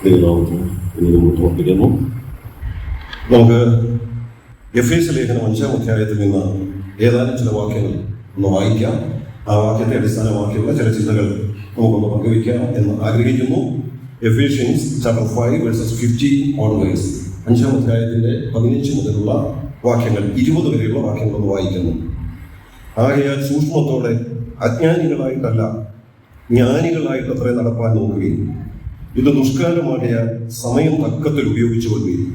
ദൈവനാമത്തിന് ഇനി സമർപ്പിക്കുന്നു. നമുക്ക് എഫേസ്യ ലേഖനം 5-ാം അധ്യായത്തിൽ നിന്ന് ഏതാനും ചില വാക്യങ്ങൾ ഒന്ന് വായിക്കാം. ആ വാക്യത്തെ അടിസ്ഥാനമാക്കിയുള്ള ചില ചിന്തകൾ നമുക്കൊന്ന് പങ്കുവയ്ക്കാം എന്ന് ആഗ്രഹിക്കുന്നു. എഫേഷ്യൻസ് ചാപ്റ്റർ 5 വേഴ്സസ് 15 ഓൺവേഴ്സ്, 5-ാം അധ്യായത്തിന്റെ 15 മുതലുള്ള വാക്യങ്ങൾ 20 വരെയുള്ള വാക്യങ്ങളൊന്ന് വായിക്കുന്നു. ആകയാൽ സൂക്ഷ്മത്തോടെ അജ്ഞാനികളായിട്ടല്ല ജ്ഞാനികളായിട്ടത്രേ നടപ്പാൻ നോക്കുകയും ഇത് ദുഷ്കാലമാകയാൽ സമയം തക്കത്തിൽ ഉപയോഗിച്ചു കൊള്ളുകയും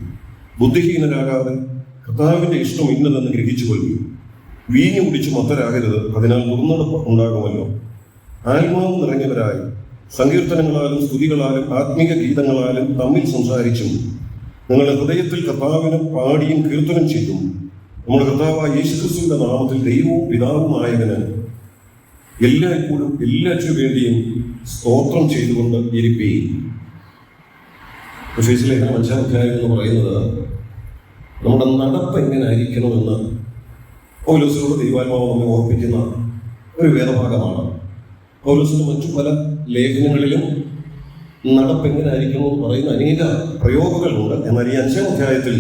ബുദ്ധിഹീനരാകാതെ കർത്താവിന്റെ ഇഷ്ടം ഇന്നതെന്ന് ഗ്രഹിച്ചു കൊള്ളുകയും വീഞ്ഞു കുടിച്ചു മത്തരാകരുത്, അതിനാൽ ദുർനടപ്പ് ഉണ്ടാകുമല്ലോ. ആത്മാവ് നിറഞ്ഞവരായി സങ്കീർത്തനങ്ങളാലും സ്തുതികളാലും ആത്മീയ ഗീതങ്ങളാലും തമ്മിൽ സംസാരിച്ചും നിങ്ങളുടെ ഹൃദയത്തിൽ കർത്താവിന് പാടിയും കീർത്തനം ചെയ്തും നമ്മുടെ കർത്താവായ യേശുക്രിസ്തുവിന്റെ നാമത്തിൽ ദൈവവും പിതാവുമായവന് എല്ലായ്പ്പോഴും എല്ലാറ്റിനു വേണ്ടിയും സ്തോത്രം ചെയ്തുകൊണ്ട് ഇരിപ്പീൻ. എഫേസ്യ ലേഖനം 5-ാം അധ്യായം എന്ന് പറയുന്നത് നമ്മുടെ നടപ്പ് എങ്ങനെ ആയിരിക്കണമെന്ന് പൗലോസിനോട് ദൈവാത്മാവ് നമ്മെ ഓർപ്പിക്കുന്ന ഒരു വേദഭാഗമാണ്. പൗലോസിന്റെ മറ്റു പല ലേഖനങ്ങളിലും നടപ്പ് എങ്ങനെ ആയിരിക്കണം എന്ന് പറയുന്ന അനേക പ്രയോഗങ്ങളുണ്ട്. എന്നാൽ ഈ 5-ാം അധ്യായത്തിൽ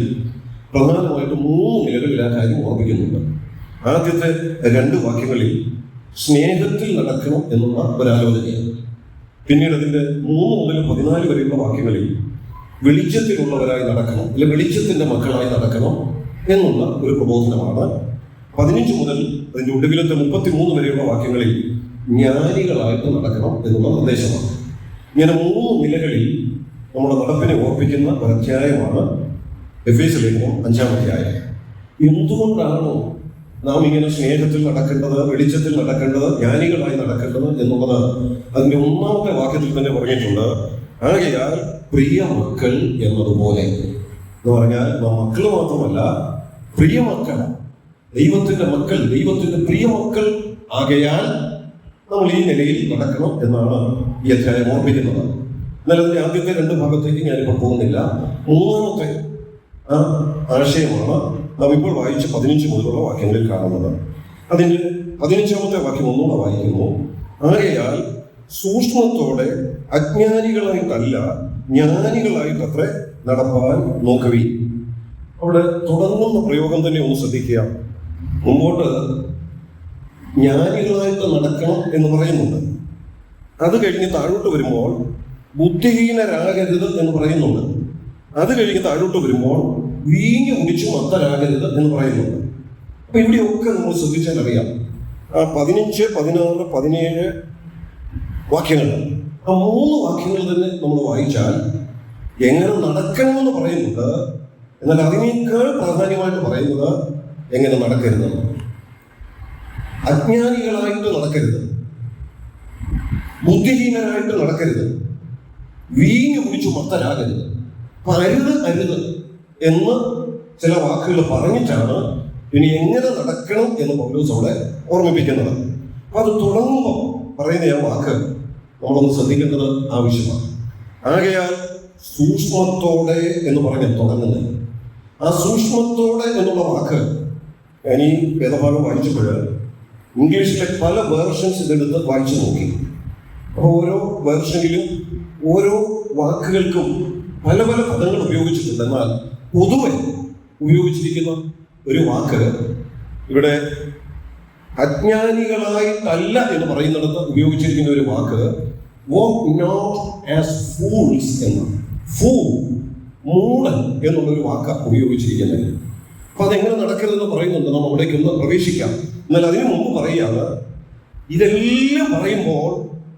പ്രധാനമായിട്ട് 3 നിലകളിൽ ആ കാര്യം ഓർപ്പിക്കുന്നുണ്ട്. ആദ്യത്തെ 2 വാക്യങ്ങളിൽ സ്നേഹത്തിൽ നടക്കണം എന്നുള്ള ഒരാലോചനയാണ്. പിന്നീട് അതിന്റെ 3 മുതൽ 14 വരെയുള്ള വാക്യങ്ങളിൽ വെളിച്ചത്തിലുള്ളവരായി നടക്കണം, അല്ലെ വെളിച്ചത്തിന്റെ മക്കളായി നടക്കണം എന്നുള്ള ഒരു പ്രബോധനമാണ്. 15 മുതൽ അതിന്റെ ഒടുവിലത്തെ 33 വരെയുള്ള വാക്യങ്ങളിൽ ജ്ഞാനികളായിട്ട് നടക്കണം എന്നുള്ള നിർദ്ദേശമാണ്. ഇങ്ങനെ 3 നിലകളിൽ നമ്മുടെ നടപ്പിനെ ഓർപ്പിക്കുന്ന ഒരു അധ്യായമാണ് എഫേസ്യ ലേഖനം 5-ാം അധ്യായം. എന്തുകൊണ്ടാണോ നാം ഇങ്ങനെ സ്നേഹത്തിൽ നടക്കേണ്ടത്, വെളിച്ചത്തിൽ നടക്കേണ്ടത്, ജ്ഞാനികളായി നടക്കേണ്ടത് എന്നുള്ളത് അതിന്റെ 1-ാമത്തെ വാക്യത്തിൽ തന്നെ പറഞ്ഞിട്ടുണ്ട്. ആകയാൽ പ്രിയ മക്കൾ എന്നതുപോലെ എന്ന് പറഞ്ഞാൽ നാം മക്കൾ മാത്രമല്ല, പ്രിയ മക്കൾ, ദൈവത്തിന്റെ മക്കൾ, ദൈവത്തിന്റെ പ്രിയ മക്കൾ ആകയാൽ നമ്മൾ ഈ നിലയിൽ നടക്കണം എന്നാണ് ഈ അധ്യായം ഓർമ്മിക്കുന്നത്. എന്നാൽ അതിന്റെ ആദ്യത്തെ 2 ഭാഗത്തേക്ക് ഞാനിപ്പോൾ പോകുന്നില്ല. 3-ാമത്തെ ആശയമാണ് നാം ഇപ്പോൾ വായിച്ച 15 മുതലുള്ള വാക്യങ്ങളിൽ കാണുന്നത്. അതിന്റെ 15-ാമത്തെ വാക്യം ഒന്നുകൂടെ വായിക്കുന്നു. ആകയാൽ സൂക്ഷ്മത്തോടെ അജ്ഞാനികളായിട്ടല്ല ജ്ഞാനികളായിട്ടത്രേ നടപ്പാൻ നോക്കുവീൻ. അവിടെ തുടങ്ങുന്ന പ്രയോഗം തന്നെ ഒന്ന് ശ്രദ്ധിക്കുക. മുമ്പോട്ട് ജ്ഞാനികളായിട്ട് നടക്കണം എന്ന് പറയുന്നുണ്ട്. അത് കഴിഞ്ഞ് താഴോട്ട് വരുമ്പോൾ ബുദ്ധിഹീനരാകരുത് എന്ന് പറയുന്നുണ്ട്. അത് കഴിഞ്ഞ് താഴോട്ട് വരുമ്പോൾ വീഞ്ഞു കുടിച്ചു മത്തരാകരുത് എന്ന് പറയുന്നുണ്ട്. അപ്പൊ ഇവിടെയൊക്കെ നമ്മൾ ശ്രദ്ധിച്ചാൽ അറിയാം, ആ 15, 16, 17 വാക്യങ്ങൾ, ആ 3 വാക്യങ്ങൾ തന്നെ നമ്മൾ വായിച്ചാൽ എങ്ങനെ നടക്കണമെന്ന് പറയുന്നുണ്ട്. എന്നാൽ അതിനേക്കാൾ പ്രാധാന്യമായിട്ട് പറയുന്നത് എങ്ങനെ നടക്കരുത്. അജ്ഞാനികളായിട്ട് നടക്കരുത്, ബുദ്ധിഹീനരായിട്ട് നടക്കരുത്, വീഞ്ഞു കുടിച്ചു മത്തരാകരുത്. അപ്പൊ അരുത് എന്ന് ചില വാക്കുകൾ പറഞ്ഞിട്ടാണ് ഇനി എങ്ങനെ നടക്കണം എന്ന് പൗലോസ് അവിടെ ഓർമ്മിപ്പിക്കുന്നത്. അപ്പൊ അത് തുടങ്ങുമ്പോൾ പറയുന്ന ആ വാക്ക് നമ്മളൊന്ന് ശ്രദ്ധിക്കേണ്ടത് ആവശ്യമാണ്. ആകയാൽ സൂക്ഷ്മത്തോടെ എന്ന് പറഞ്ഞ് തുടങ്ങുന്നത്, ആ സൂക്ഷ്മത്തോടെ എന്നുള്ള വാക്ക് ഞാൻ ഈ വേദഭാഗം വായിച്ചപ്പോൾ ഇംഗ്ലീഷിലെ പല വേർഷൻസ് ഇതെടുത്ത് വായിച്ചു നോക്കി. അപ്പോൾ ഓരോ വേർഷനിലും ഓരോ വാക്കുകൾക്കും പല പല പദങ്ങൾ ഉപയോഗിച്ചിട്ടുണ്ട്. എന്നാൽ പൊതുവെ ഉപയോഗിച്ചിരിക്കുന്ന ഒരു വാക്ക് ഇവിടെ അജ്ഞാനികളായിട്ടല്ല എന്ന് പറയുന്നിടത്ത് ഉപയോഗിച്ചിരിക്കുന്ന ഒരു വാക്ക് walk not as fools എന്നാണ്. ഫൂൾ, മൂഢൻ എന്നുള്ളൊരു വാക്കാണ് ഉപയോഗിച്ചിരിക്കുന്നത്. അപ്പൊ അതെങ്ങനെ നടക്കരുതെന്ന് പറയുന്നുണ്ട്. നാം അവിടേക്ക് ഒന്ന് പ്രവേശിക്കാം. എന്നാൽ അതിനു മുമ്പ് പറയുകയാണ്, ഇതെല്ലാം പറയുമ്പോൾ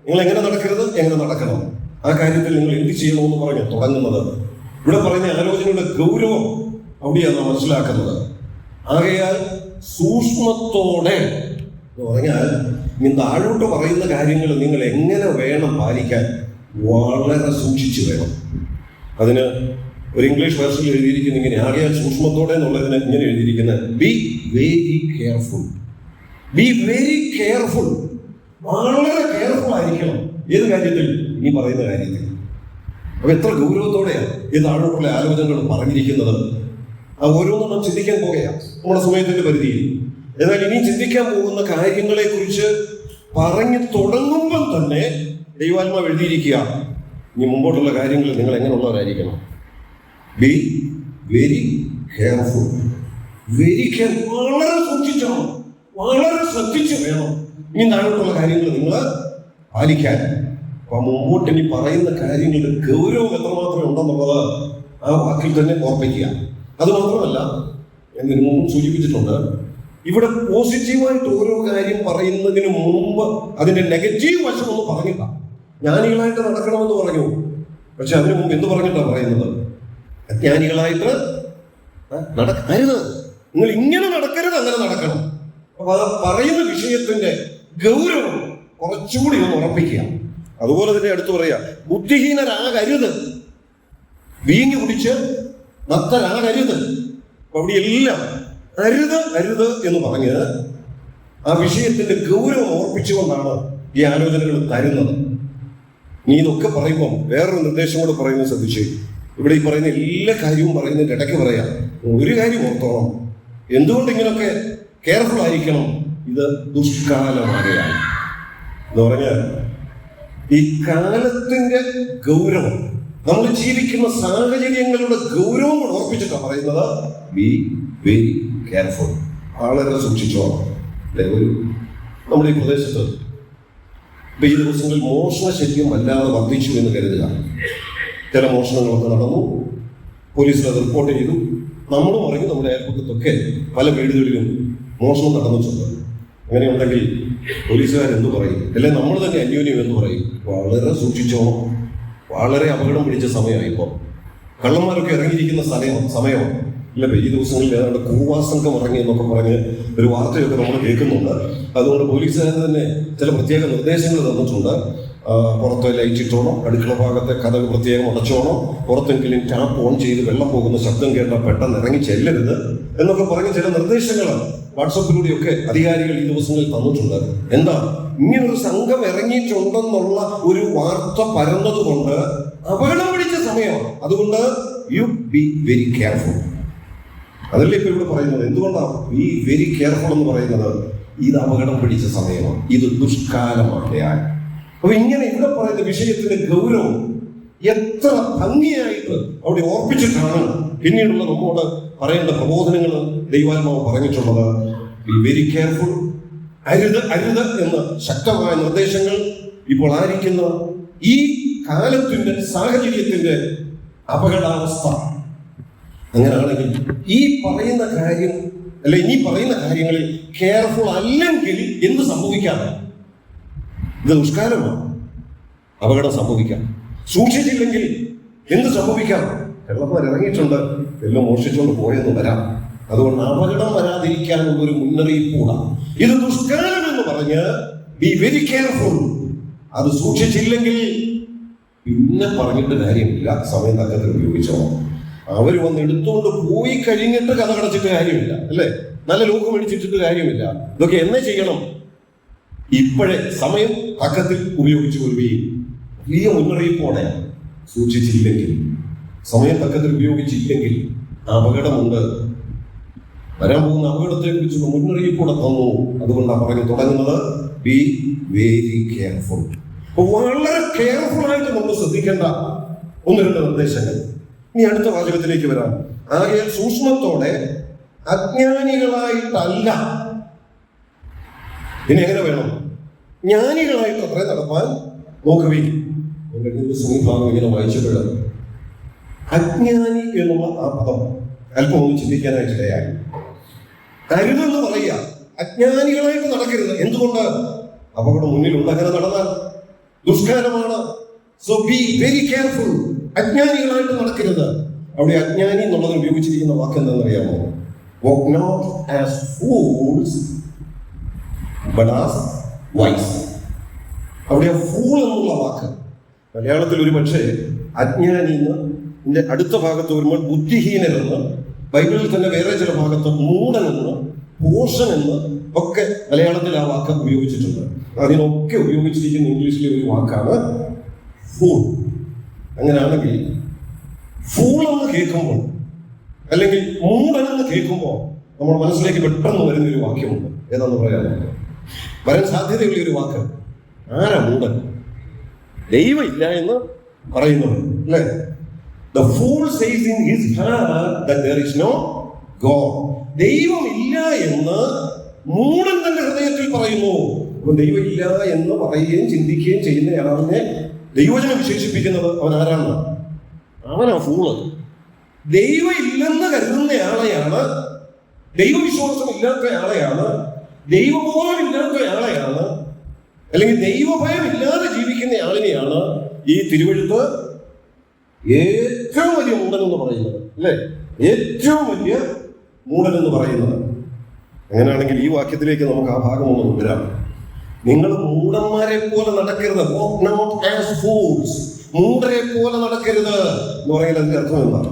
നിങ്ങൾ എങ്ങനെ നടക്കരുത്, എങ്ങനെ നടക്കണം, ആ കാര്യത്തിൽ നിങ്ങൾ എന്ത് ചെയ്യണമെന്ന് പറഞ്ഞ് തുടങ്ങുന്നത്. ഇവിടെ പറയുന്ന ആലോചനയുടെ ഗൗരവം അവിടെയാണ് നാം മനസ്സിലാക്കുന്നത്. ആകയാൽ സൂക്ഷ്മത്തോടെ എന്ന് പറഞ്ഞാൽ ഇനി താഴോട്ട് പറയുന്ന കാര്യങ്ങൾ നിങ്ങൾ എങ്ങനെ വേണം പാലിക്കാൻ, വളരെ സൂക്ഷിച്ചു വേണം. അതിന് ഒരു ഇംഗ്ലീഷ് വേർഷനിൽ എഴുതിയിരിക്കുന്ന ഇങ്ങനെ, ആകയാൽ സൂക്ഷ്മത്തോടെ എന്നുള്ളതിന് ഇങ്ങനെ എഴുതിയിരിക്കുന്നത് B very careful. B very careful, വളരെ കെയർഫുൾ ആയിരിക്കണം. ഏത് കാര്യത്തിൽ? ഈ പറയുന്ന കാര്യത്തിൽ. അപ്പൊ എത്ര ഗൗരവത്തോടെയാണ് ഈ താഴോട്ടുള്ള ആലോചനകൾ പറഞ്ഞിരിക്കുന്നത്. ആ ഓരോന്നും നാം ചിന്തിക്കാൻ പോകുകയാണ് നമ്മുടെ സമയത്തിന്റെ പരിധിയിൽ. എന്നാൽ ഇനി ചിന്തിക്കാൻ പോകുന്ന കാര്യങ്ങളെ കുറിച്ച് പറഞ്ഞു തുടങ്ങുമ്പം തന്നെ ദൈവാത്മാവ് എഴുതിയിരിക്കുക, ഇനി മുമ്പോട്ടുള്ള കാര്യങ്ങളിൽ നിങ്ങൾ എങ്ങനെയുള്ളവരായിരിക്കണം? Be very careful. Very careful, വളരെ സൂക്ഷിച്ചോ, വളരെ ശ്രദ്ധിച്ചു വേണം ഇനി താഴോട്ടുള്ള കാര്യങ്ങൾ നിങ്ങൾ പാലിക്കാൻ. അപ്പൊ മുമ്പോട്ട് ഇനി പറയുന്ന കാര്യങ്ങളുടെ ഗൗരവം എത്രമാത്രം ഉണ്ടെന്നുള്ളത് ആ വാക്കിൽ തന്നെ ഓർപ്പിക്കുക. അതുമാത്രമല്ല, ഞാൻ ഇതിനു മുമ്പ് സൂചിപ്പിച്ചിട്ടുണ്ട്, ഇവിടെ പോസിറ്റീവായിട്ട് ഓരോ കാര്യം പറയുന്നതിന് മുമ്പ് അതിന്റെ നെഗറ്റീവ് വശം ഒന്ന് പറഞ്ഞില്ല. ജ്ഞാനികളായിട്ട് നടക്കണമെന്ന് പറഞ്ഞു, പക്ഷെ അതിനു മുമ്പ് എന്ത് പറഞ്ഞിട്ടാണ് പറയുന്നത്? അജ്ഞാനികളായിട്ട് നടക്കരുത്, നിങ്ങൾ ഇങ്ങനെ നടക്കരുത്, അങ്ങനെ നടക്കണം. അപ്പൊ അത് പറയുന്ന വിഷയത്തിന്റെ ഗൗരവം കുറച്ചുകൂടി ഒന്ന് ഉറപ്പിക്കുക. അതുപോലെ തന്നെ അടുത്ത് പറയാ, ബുദ്ധിഹീനരാകരുത്, വീഞ്ഞു കുടിച്ച് നത്തരാകരുത്. അപ്പൊ അവിടെ എല്ലാം അരുത് അരുത് എന്ന് പറഞ്ഞ് ആ വിഷയത്തിന്റെ ഗൗരവം ഓർപ്പിച്ചുകൊണ്ടാണ് ഈ ആലോചനകൾ തരുന്നത്. നീ ഇതൊക്കെ പറയുമ്പം വേറൊരു നിർദ്ദേശം കൂടെ പറയുന്നത് ശ്രദ്ധിച്ചു. ഇവിടെ ഈ പറയുന്ന എല്ലാ കാര്യവും പറയുന്നതിന്റെ ഇടയ്ക്ക് പറയാം, ഒരു കാര്യം ഓർത്തോണം, എന്തുകൊണ്ട് ഇങ്ങനെയൊക്കെ കെയർഫുൾ ആയിരിക്കണം? ഇത് ദുഷ്കാലമാകയാണ് എന്ന് പറഞ്ഞാൽ ഈ കാലത്തിന്റെ ഗൗരവം, നമ്മൾ ജീവിക്കുന്ന സാഹചര്യങ്ങളുടെ ഗൗരവം കൂടെ ഓർപ്പിച്ചിട്ടാണ് പറയുന്നത്. ബി വെരി കെയർഫുൾ, വളരെ സൂക്ഷിച്ചോണം. അല്ലെ, നമ്മുടെ ഈ പ്രദേശത്ത് ഇപ്പൊ ഈ ദിവസങ്ങളിൽ മോഷണ ശല്യം വല്ലാതെ വർദ്ധിച്ചു എന്ന് കരുതുക. ചില മോഷണങ്ങളൊക്കെ നടന്നു, പോലീസിൽ അത് റിപ്പോർട്ട് ചെയ്തു. നമ്മളും പറയും നമ്മുടെ അയൽപ്പക്കത്തൊക്കെ പല വീടുകളിലും മോഷണം നടന്നിട്ടുണ്ട്. അങ്ങനെയുണ്ടെങ്കിൽ പോലീസുകാരെന്ത് പറയും? അല്ലെ നമ്മൾ തന്നെ അന്യോന്യം എന്ന് പറയും. വളരെ സൂക്ഷിച്ചോണം, വളരെ അപകടം പിടിച്ച സമയമായി. ഇപ്പോൾ കള്ളന്മാരൊക്കെ ഇറങ്ങിയിരിക്കുന്ന സമയമാണ്. ഇല്ല, ഈ ദിവസങ്ങളിൽ ഏതാണ്ട് കൂവാ സംഘം ഇറങ്ങി എന്നൊക്കെ പറഞ്ഞ് ഒരു വാർത്തയൊക്കെ നമ്മൾ കേൾക്കുന്നുണ്ട്. അതുകൊണ്ട് പോലീസുകാർ തന്നെ ചില പ്രത്യേക നിർദ്ദേശങ്ങൾ തന്നിട്ടുണ്ട്. പുറത്ത് ലൈറ്റ് ഇട്ടോണം, അടുക്കള ഭാഗത്തെ കഥകൾ പ്രത്യേകം അടച്ചോണം, പുറത്തെങ്കിലും ടാപ്പ് ഓൺ ചെയ്ത് വെള്ളം പോകുന്ന ശബ്ദം കേട്ടാൽ പെട്ടെന്ന് ഇറങ്ങി ചെല്ലരുത് എന്നൊക്കെ പറഞ്ഞ് ചില നിർദ്ദേശങ്ങൾ വാട്സപ്പിലൂടെയൊക്കെ അധികാരികൾ ഈ ദിവസങ്ങളിൽ തന്നിട്ടുണ്ട്. എന്താ, ഇങ്ങനൊരു സംഘം ഇറങ്ങിയിട്ടുണ്ടെന്നുള്ള ഒരു വാർത്ത പരന്നത് കൊണ്ട് അപകടം പിടിച്ച സമയമാണ്. അതുകൊണ്ട് യു ബി വെരി കെയർഫുൾ. അതല്ലേ ഇപ്പൊ ഇവിടെ പറയുന്നത്. എന്തുകൊണ്ടാണ് ബി വെരി കെയർഫുൾ എന്ന് പറയുന്നത്? ഇത് അപകടം പിടിച്ച സമയമാണ്, ഇത് ദുഷ്കാലമാണ്. അപ്പൊ ഇങ്ങനെ ഇവിടെ പറയുന്ന വിഷയത്തിന്റെ ഗൗരവം എത്ര ഭംഗിയായിട്ട് അവിടെ ഓർപ്പിച്ചിട്ടാണ് പിന്നീടുള്ള നമ്മോട് പറയേണ്ട പ്രബോധനങ്ങൾ ദൈവാത്മാവ് പറഞ്ഞിട്ടുള്ളത്. ബി വെരി കെയർഫുൾ, അരുത് അരുത് എന്ന ശക്തമായ നിർദ്ദേശങ്ങൾ ഇപ്പോൾ ആയിരിക്കുന്ന ഈ കാലത്തിന്റെ സാഹചര്യത്തിന്റെ അപകടാവസ്ഥ. അങ്ങനെയാണെങ്കിൽ ഈ പറയുന്ന കാര്യം അല്ലെ ഇനി പറയുന്ന കാര്യങ്ങളിൽ കെയർഫുൾ അല്ലെങ്കിൽ എന്ത് സംഭവിക്കാം? ഇത് ദുഷ്കാലമാണ്, അപകടം സംഭവിക്കാം. സൂക്ഷിച്ചില്ലെങ്കിൽ എന്ത് സംഭവിക്കാം? കള്ളന്മാർ ഇറങ്ങിയിട്ടുണ്ട്, എല്ലാം മോഷ്ടിച്ചുകൊണ്ട് പോയെന്ന് വരാം. അതുകൊണ്ട് അപകടം വരാതിരിക്കാനുള്ള ഒരു മുന്നറിയിപ്പ് കൂടാ. ഇത് ദുഷ്കാലം എന്ന് പറഞ്ഞ് ബി വെരി കെയർഫുൾ. അത് സൂക്ഷിച്ചില്ലെങ്കിൽ പിന്നെ പറഞ്ഞിട്ട് കാര്യമില്ല, സമയം തക്കത്തിൽ ഉപയോഗിച്ചോ. അവർ വന്ന് എടുത്തുകൊണ്ട് പോയി കഴിഞ്ഞിട്ട് കഥ കടച്ചിട്ട് കാര്യമില്ല, അല്ലേ? നല്ല ലോക്ക് മേടിച്ചിട്ടിട്ട് കാര്യമില്ല. ഇതൊക്കെ എന്നെ ചെയ്യണം? ഇപ്പോഴേ സമയം തക്കത്തിൽ ഉപയോഗിച്ചു കൊള്ളുകയും വലിയ മുന്നറിയിപ്പോടെ സൂക്ഷിച്ചില്ലെങ്കിൽ, സമയം തക്കത്തിൽ ഉപയോഗിച്ചില്ലെങ്കിൽ അപകടമുണ്ട്. വരാൻ പോകുന്ന അപകടത്തെ കുറിച്ചുള്ള മുന്നറിയിപ്പൂടെ തന്നു. അതുകൊണ്ടാണ് പറഞ്ഞു തുടങ്ങുന്നത് ബി വെരി കെയർഫുൾ. വളരെ കെയർഫുൾ ആയിട്ട് നമ്മൾ ശ്രദ്ധിക്കേണ്ട ഒന്ന് രണ്ട് നിർദ്ദേശങ്ങൾ. ഇനി അടുത്ത വാചകത്തിലേക്ക് വരാം. ആകയാൽ സൂക്ഷ്മത്തോടെ അജ്ഞാനികളായിട്ടല്ല. ഇനി എങ്ങനെ വേണം? ജ്ഞാനികളായിട്ട് അത്ര നടപ്പാൻ നോക്കുകയും. കഴിഞ്ഞ ദിവസം ഈ ഭാഗം ഇങ്ങനെ വായിച്ചപ്പോൾ അജ്ഞാനി എന്നുള്ള ആ പദം അല്പം ഒന്ന് ചിന്തിക്കാനായിട്ടിടയായി. അരുതെന്ന് പറയുക, അജ്ഞാനികളായിട്ട് നടക്കരുത്. എന്തുകൊണ്ട്? അപകടം മുന്നിലുണ്ട്. അങ്ങനെ നടന്നാൽ ദുഷ്കാലമാണ്. So be very careful. അജ്ഞാനികളായിട്ട് നടക്കരുത്. അവിടെ അജ്ഞാനി എന്നുള്ളതിന് ഉപയോഗിച്ചിരിക്കുന്ന വാക്ക് എന്താണെന്ന് അറിയാമോ? Walk not as fools but as wise. അവിടെ ഫൂൾ എന്നുള്ള വാക്ക് മലയാളത്തിൽ ഒരു പക്ഷേ അജ്ഞാനി എന്ന് അടുത്ത ഭാഗത്ത് വരുമ്പോൾ ബുദ്ധിഹീനരെന്ന്, ബൈബിളിൽ തന്നെ വേറെ ചില ഭാഗത്ത് മൂഢനെന്ന്, പോഷനെന്ന് ഒക്കെ മലയാളത്തിൽ ആ വാക്ക് ഉപയോഗിച്ചിട്ടുണ്ട്. അതിനൊക്കെ ഉപയോഗിച്ചിരിക്കുന്ന ഇംഗ്ലീഷിലെ ഒരു വാക്കാണ് ഫൂൾ. അങ്ങനെയാണെങ്കിൽ ഫൂൾ എന്ന് കേൾക്കുമ്പോൾ അല്ലെങ്കിൽ മൂഢനെന്ന് കേൾക്കുമ്പോൾ നമ്മുടെ മനസ്സിലേക്ക് പെട്ടെന്ന് വരുന്ന ഒരു വാക്യമുണ്ട്. ഏതാന്ന് പറയാൻ വരാൻ സാധ്യതയുള്ള ഒരു വാക്ക്. ആരാ മൂഢൻ? ദൈവം ഇല്ല എന്ന് പറയുന്നത് അല്ലേ? The fool says in his heart that there is no God. ദൈവമില്ല എന്ന് മൂഢൻ തന്റെ ഹൃദയത്തിൽ പറയുന്നു. അപ്പൊ ദൈവമില്ല എന്ന് പറയുകയും ചിന്തിക്കുകയും ചെയ്യുന്നയാളിനെ ദൈവജനം വിശേഷിപ്പിക്കുന്നത് അവൻ ആരാണ്? അവനാ ഫൂള്. ദൈവം ഇല്ലെന്ന് കരുതുന്നയാളെയാണ്, ദൈവവിശ്വാസം ഇല്ലാത്തയാളെയാണ്, ദൈവബോധമില്ലാത്തയാളെയാണ്, അല്ലെങ്കിൽ ദൈവഭയം ഇല്ലാതെ ജീവിക്കുന്ന ആളിനെയാണ് ഈ തിരുവെഴുത്ത് ഏറ്റവും വലിയ മൂഢൻ എന്ന് പറയുന്നത് അല്ലേ? ഏറ്റവും വലിയ മൂഢൻ എന്ന് പറയുന്നത്. അങ്ങനെയാണെങ്കിൽ ഈ വാക്യത്തിലേക്ക് നമുക്ക് ആ ഭാഗം ഒന്ന് കൊണ്ടുവരാം. നിങ്ങൾ മൂഢന്മാരെ പോലെ നടക്കരുത്. മൂഢരെ പോലെ നടക്കരുത് എന്ന് പറയുന്നത് അതിന്റെ അർത്ഥം എന്താണ്?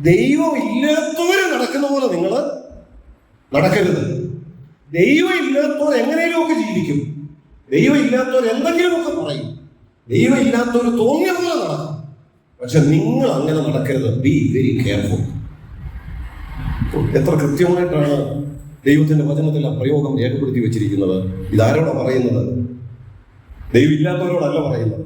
ദൈവം ഇല്ലാത്തവര് നടക്കുന്ന പോലെ നിങ്ങൾ നടക്കരുത്. ദൈവം ഇല്ലാത്തവർ എങ്ങനെയൊക്കെ ജീവിക്കും, ദൈവം ഇല്ലാത്തവർ എന്തെങ്കിലുമൊക്കെ പറയും, ദൈവം ഇല്ലാത്തവർ തോന്നിയ പോലെ നടക്കും. പക്ഷെ നിങ്ങൾ അങ്ങനെ നടക്കരുത്. B very careful. എത്ര കൃത്യമായിട്ടാണ് ദൈവത്തിന്റെ വചനത്തിൽ ആ പ്രയോഗം രേഖപ്പെടുത്തി വെച്ചിരിക്കുന്നത്. ഇതാരോടാ പറയുന്നത്? ദൈവം ഇല്ലാത്തവരോടല്ല പറയുന്നത്,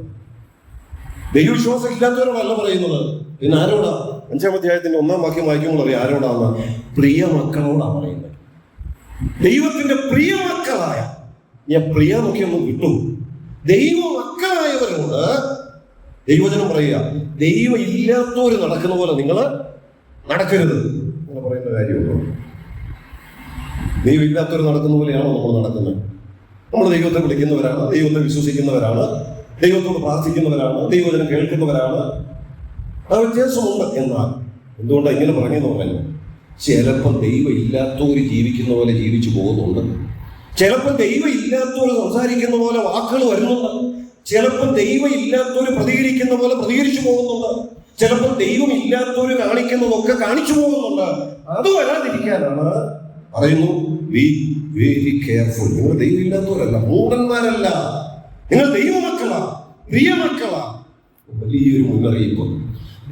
ദൈവവിശ്വാസം ഇല്ലാത്തവരോടല്ല പറയുന്നത്. പിന്നെ ആരോടാ? 5-ാം അധ്യായത്തിന്റെ 1-ാം വാക്യം വായിക്കുമ്പോൾ അറിയാം ആരോടാന്ന്. പ്രിയ മക്കളോടാ പറയുന്നത്. ദൈവത്തിന്റെ പ്രിയ മക്കളായ, ഞാൻ പ്രിയ നോക്കിയൊന്നും കിട്ടും, ദൈവ മക്കളായവരോട് ദൈവജനം പറയുക, ദൈവം ഇല്ലാത്തവര് നടക്കുന്ന പോലെ നിങ്ങൾ നടക്കരുത് എന്ന് പറയുന്ന കാര്യമുണ്ടോ? ദൈവം ഇല്ലാത്തവർ നടക്കുന്ന പോലെയാണോ നമ്മൾ നടക്കുന്നത്? നമ്മൾ ദൈവത്തെ വിളിക്കുന്നവരാണ്, ദൈവത്തെ വിശ്വസിക്കുന്നവരാണ്, ദൈവത്തോട് പ്രാർത്ഥിക്കുന്നവരാണ്, ദൈവജനം കേൾക്കുന്നവരാണ്. ആ വ്യത്യാസമുണ്ട്. എന്നാൽ എന്തുകൊണ്ടാണ് ഇങ്ങനെ പറഞ്ഞെന്ന് പറയുന്നത്? ചിലപ്പോൾ ദൈവം ഇല്ലാത്തവർ ജീവിക്കുന്ന പോലെ ജീവിച്ചു പോകുന്നുണ്ട്, ചിലപ്പോൾ ദൈവം ഇല്ലാത്തവർ സംസാരിക്കുന്ന പോലെ വാക്കുകൾ വരുന്നുണ്ട്, ചിലപ്പോൾ ദൈവം ഇല്ലാത്തവർ പ്രതികരിക്കുന്ന പോലെ പ്രതികരിച്ചു പോകുന്നുണ്ട്, ചിലപ്പോൾ ദൈവം ഇല്ലാത്തവർ കാണിക്കുന്നതൊക്കെ കാണിച്ചു പോകുന്നുണ്ട്. അത് വരാതിരിക്കാനാണ് പറയുന്നു ബി വെരി കെയർഫുൾ. നിങ്ങൾ ദൈവം ഇല്ലാത്തവരല്ല, മൂഢന്മാരല്ല, നിങ്ങൾ ദൈവമക്കളാ, പ്രിയമക്കളാ. വലിയൊരു മുന്നറിയിപ്പ്.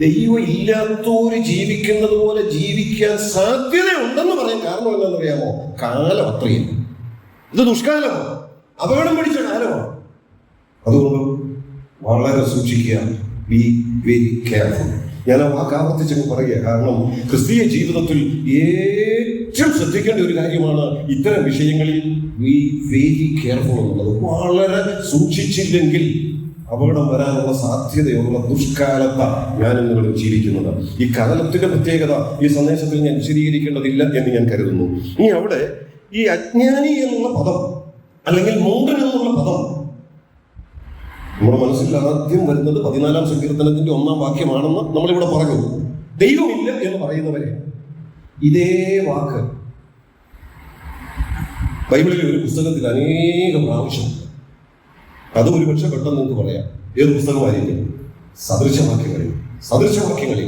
ദൈവം ഇല്ലാത്തവര് ജീവിക്കുന്നത് പോലെ ജീവിക്കാൻ സാധ്യതയുണ്ടെന്ന് പറയാൻ കാരണം എന്താണെന്ന് അറിയാമോ? കാലം അത്രയും, ഇത് ദുഷ്കാലമാണ്, അപകടം പിടിച്ച കാലമാണ്. അതുകൊണ്ട് വളരെ സൂക്ഷിക്കുക. B very careful. ഞാൻ ആ വാക്ക് ആവർത്തിച്ചങ്ങ് പറയുക. കാരണം ക്രിസ്തീയ ജീവിതത്തിൽ ഏറ്റവും ശ്രദ്ധിക്കേണ്ട ഒരു കാര്യമാണ് ഇത്തരം വിഷയങ്ങളിൽ ബി വെരി കെയർഫുൾ എന്നുള്ളത്. വളരെ സൂക്ഷിച്ചില്ലെങ്കിൽ അപകടം വരാനുള്ള സാധ്യതയുള്ള ദുഷ്കാലത്താണ് ഞാനും നിങ്ങളും ജീവിക്കുന്നത്. ഈ കാലത്തിന്റെ പ്രത്യേകത ഈ സന്ദേശത്തിൽ ഞാൻ വിശദീകരിക്കേണ്ടതില്ല എന്ന് ഞാൻ കരുതുന്നു. ഇനി അവിടെ ഈ അജ്ഞാനി എന്നുള്ള പദം അല്ലെങ്കിൽ മൂഢൻ എന്നുള്ള പദം നമ്മുടെ മനസ്സിൽ ആദ്യം വരുന്നത് 14-ാം സങ്കീർത്തനത്തിന്റെ 1-ാം വാക്യമാണെന്ന് നമ്മളിവിടെ പറഞ്ഞു. ദൈവമില്ല എന്ന് പറയുന്നവരെ ഇതേ വാക്ക് ബൈബിളിലെ ഒരു പുസ്തകത്തിൽ അനേകം പ്രാവശ്യം. അത് ഒരുപക്ഷെ പെട്ടെന്ന് നിങ്ങൾക്ക് പറയാം. ഏത് പുസ്തകമായിരിക്കും? സദൃശവാക്യങ്ങളിൽ.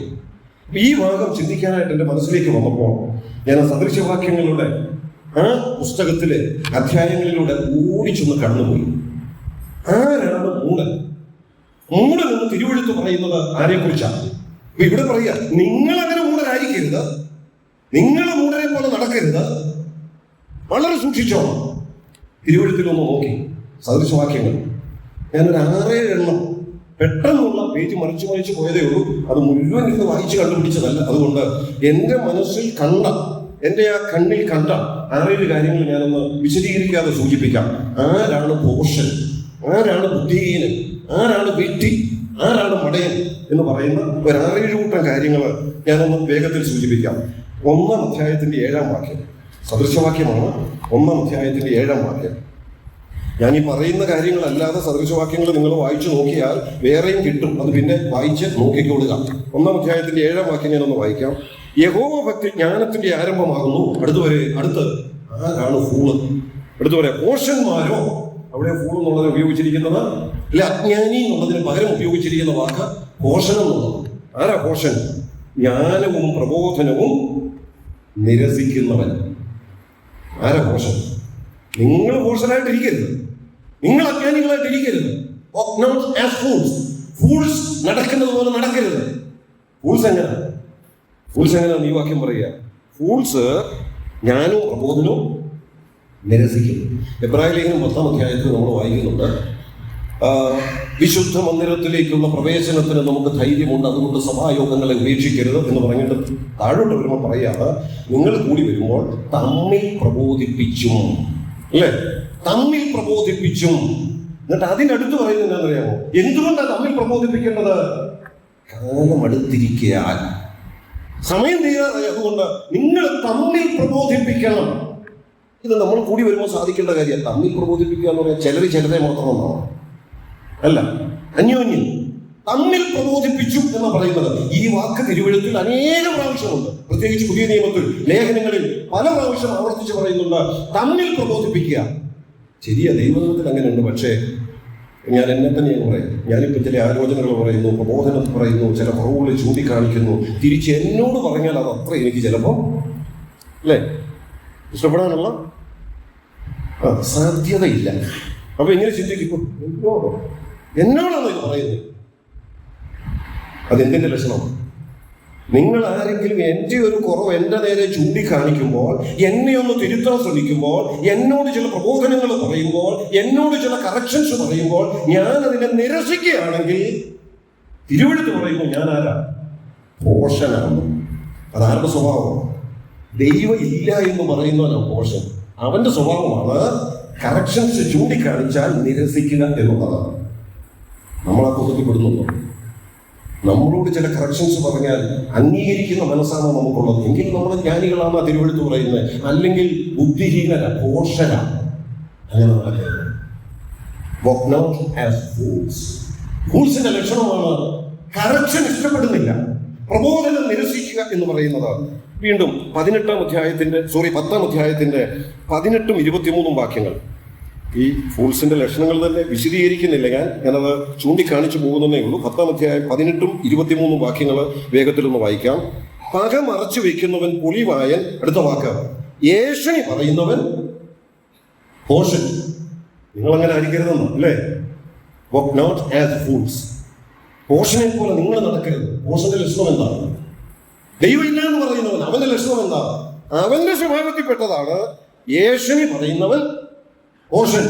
ഈ ഭാഗം ചിന്തിക്കാനായിട്ട് എൻ്റെ മനസ്സിലേക്ക് വന്നപ്പോൾ ഞാൻ ആ സദൃശവാക്യങ്ങളുടെ ആ പുസ്തകത്തിലെ അധ്യായങ്ങളിലൂടെ ഓടിച്ചൊന്ന് കടന്നുപോയി. ആരാണ് മൂഢൻ? മൂഢൻ എന്ന് തിരുവെഴുത്ത് പറയുന്നത് ആരെ കുറിച്ചാണ്? ഇവിടെ പറയുക, നിങ്ങൾ അങ്ങനെ മൂഢരായിരിക്കരുത്, നിങ്ങൾ മൂഢരെ പോലെ നടക്കരുത്, വളരെ സൂക്ഷിച്ചോണം. തിരുവെഴുത്തിലൊന്ന് നോക്കി സദൃശവാക്യങ്ങൾ ഞാനൊരു 6-7 എണ്ണം പെട്ടെന്നുള്ള പേജ് മറിച്ച് പോയതേ ഉള്ളൂ. അത് മുഴുവൻ ഇരുന്ന് വായിച്ച് കണ്ടുപിടിച്ചതല്ല. അതുകൊണ്ട് എൻ്റെ മനസ്സിൽ കണ്ട, എൻ്റെ ആ കണ്ണിൽ കണ്ട 6-7 കാര്യങ്ങൾ ഞാനൊന്ന് വിശദീകരിക്കാതെ സൂചിപ്പിക്കാം. ആരാണ് പോഷൻ, ആരാണ് ബുദ്ധിഹീനൻ, ആരാണ് വ്യക്തി, ആരാണ് മടയൻ എന്ന് പറയുന്ന ഒരു 6-7 കൂട്ടം കാര്യങ്ങൾ ഞാനൊന്ന് വേഗത്തിൽ സൂചിപ്പിക്കാം. 1-ാം അധ്യായത്തിന്റെ 7-ാം വാക്യം സദൃശവാക്യമാണ്. 1-ാം അധ്യായത്തിന്റെ 7-ാം വാക്യം. ഞാൻ ഈ പറയുന്ന കാര്യങ്ങളല്ലാതെ സദൃശവാക്യങ്ങൾ നിങ്ങൾ വായിച്ചു നോക്കിയാൽ വേറെയും കിട്ടും. അത് പിന്നെ വായിച്ച് നോക്കിക്കൊള്ളുക. 1-ാം അധ്യായത്തിന്റെ 7-ാം വാക്യം ഞാനൊന്ന് വായിക്കാം. യഹോവ ഭക്തി ജ്ഞാനത്തിന്റെ ആരംഭമാകുന്നു. അടുത്ത് ആരാണ് ഫൂള്? അടുത്ത് വരെ പോഷന്മാരോ. അവിടെ ഫൂൾ എന്നുള്ളതിന് ഉപയോഗിച്ചിരിക്കുന്നത് അല്ലെ, അജ്ഞാനി എന്നുള്ളതിന് പകരം ഉപയോഗിച്ചിരിക്കുന്ന വാക്ക് പോഷണം എന്നുള്ളത്. ആരാ പോഷൻ? ജ്ഞാനവും പ്രബോധനവും നിരസിക്കുന്നവൻ. ആരാ പോഷൻ? നിങ്ങൾ പോഷനായിട്ടിരിക്കരുത്, നിങ്ങൾ അജ്ഞാനികളായിട്ടിരിക്കരുത്. ഫൂൾസ് നടക്കുന്നത് പോലെ നടക്കരുത്. ഫൂൾസ് എങ്ങനെ ഈ വാക്യം പറയുക? ഫൂൾസ് ജ്ഞാനവും പ്രബോധനവും നിരസിക്കുന്നു. എബ്രായ ലേഖനം 10-ാം അധ്യായത്തിൽ നമ്മൾ വായിക്കുന്നുണ്ട്, വിശുദ്ധ മന്ദിരത്തിലേക്കുള്ള പ്രവേശനത്തിന് നമുക്ക് ധൈര്യമുണ്ട്, അതുകൊണ്ട് സഭായോഗങ്ങളെ ഉപേക്ഷിക്കരുത് എന്ന് പറഞ്ഞിട്ട് താഴോട്ട് വരുമ്പോൾ പറയാതെ നിങ്ങൾ കൂടി വരുമ്പോൾ തമ്മിൽ പ്രബോധിപ്പിച്ചും, അല്ലേ, തമ്മിൽ പ്രബോധിപ്പിച്ചും. എന്നിട്ട് അതിനടുത്ത് പറയുന്നത് എന്താണെന്നറിയാമോ? എന്തുകൊണ്ടാണ് തമ്മിൽ പ്രബോധിപ്പിക്കേണ്ടത്? കാലം അടുത്തിരിക്കാൻ, സമയം തീരാറായി, അതുകൊണ്ട് നിങ്ങൾ തമ്മിൽ പ്രബോധിപ്പിക്കണം. ഇത് നമ്മൾ കൂടി വരുമ്പോൾ സാധിക്കേണ്ട കാര്യമാണ്. തമ്മിൽ പ്രബോധിപ്പിക്കുക എന്ന് പറയാൻ ചിലരെ മാത്രമെന്നാണ്, അല്ല, അന്യോന്യം തമ്മിൽ പ്രബോധിപ്പിച്ചു എന്ന് പറയുന്നത് ഈ വാക്ക് തിരുവെഴുത്തിൽ അനേകം പ്രാവശ്യമുണ്ട്. പ്രത്യേകിച്ച് പുതിയ നിയമത്തിൽ ലേഖനങ്ങളിൽ പല പ്രാവശ്യം ആവർത്തിച്ച് പറയുന്നുണ്ട്, തമ്മിൽ പ്രബോധിപ്പിക്കുക. ശരിയാ, ദൈവത്തിൽ അങ്ങനെയുണ്ട്. പക്ഷേ ഞാൻ എന്നെ തന്നെയാണ് പറയും. ഞാനിപ്പോൾ ചില ആലോചനകൾ പറയുന്നു, പ്രബോധനം പറയുന്നു, ചില കുറവുകൾ ചൂണ്ടിക്കാണിക്കുന്നു. തിരിച്ച് എന്നോട് പറഞ്ഞാൽ അത് അത്ര എനിക്ക് ചിലപ്പോൾ, അല്ലേ, ഇഷ്ടപ്പെടാനുള്ള സാധ്യതയില്ല. അപ്പൊ എങ്ങനെ ചിന്തിക്കും? എന്നോടാണ് ഇത് പറയുന്നത്. അതെന്തിന്റെ ലക്ഷണമാണ്? നിങ്ങൾ ആരെങ്കിലും എൻ്റെ ഒരു കുറവ് എൻ്റെ നേരെ ചൂണ്ടിക്കാണിക്കുമ്പോൾ, എന്നെ ഒന്ന് തിരുത്താൻ ശ്രമിക്കുമ്പോൾ, എന്നോട് ചില പ്രബോധനങ്ങൾ പറയുമ്പോൾ, എന്നോട് ചില കറക്ഷൻസ് പറയുമ്പോൾ ഞാൻ അതിനെ നിരസിക്കുകയാണെങ്കിൽ തിരുവെഴുത്ത് പറയുന്നു ഞാൻ ആരാ? ഭോഷനാണ്. അതാരുടെ സ്വഭാവമാണ്? ദൈവം ഇല്ല എന്ന് പറയുന്നവനാണ് ഭോഷൻ. അവന്റെ സ്വഭാവമാണ് കറക്ഷൻസ് ചൂണ്ടിക്കാണിച്ചാൽ നിരസിക്കുക എന്നുള്ളതാണ്. നമ്മൾ ആ കൂട്ടത്തിൽ പെടുന്നുണ്ടോ? നമ്മളോട് ചില കറക്ഷൻസ് പറഞ്ഞാൽ അംഗീകരിക്കുന്ന മനസ്സാണ് നമുക്കുള്ളത് എങ്കിൽ നമ്മൾ ജ്ഞാനികളാണ് തിരുവെഴുത്ത് പറയുന്നത്. അല്ലെങ്കിൽ ബുദ്ധിഹീനര, ഭോഷര. അങ്ങനെ ഫൂൾസിന്റെ ലക്ഷണമാണ് കറക്ഷൻ ഇഷ്ടപ്പെടുന്നില്ല, പ്രബോധനം നിരസിക്കുക എന്ന് പറയുന്നത്. വീണ്ടും 10-ാം അധ്യായത്തിന്റെ 18ഉം 23ഉം വാക്യങ്ങൾ. ഈ ഫൂൾസിന്റെ ലക്ഷണങ്ങൾ തന്നെ വിശദീകരിക്കുന്നില്ല, ഞാനത് ചൂണ്ടിക്കാണിച്ചു പോകുന്നതേ ഉള്ളൂ. 10-ാം അധ്യായം 18ഉം 23ഉം വാക്യങ്ങൾ വേഗത്തിലൊന്ന് വായിക്കാം. പക മറച്ചു വെക്കുന്നവൻ പുളിവായൻ, അടുത്ത വാക്ക് ഏഷണി പറയുന്നവൻ ഭോഷൻ. നിങ്ങളങ്ങനെ ആയിരിക്കരുതെന്ന്, അല്ലേ? Walk not as fools. ഭോഷനെ പോലെ നിങ്ങൾ നടക്കരുത്. ഭോഷന്റെ ലക്ഷണം എന്താണ്? ദൈവം ഇല്ല എന്ന് പറയുന്നവൻ, അവന്റെ ലക്ഷണം എന്താ? അവന്റെ സ്വഭാവത്തിൽപ്പെട്ടതാണ് ഏഷണി പറയുന്നവൻ ഭോഷൻ.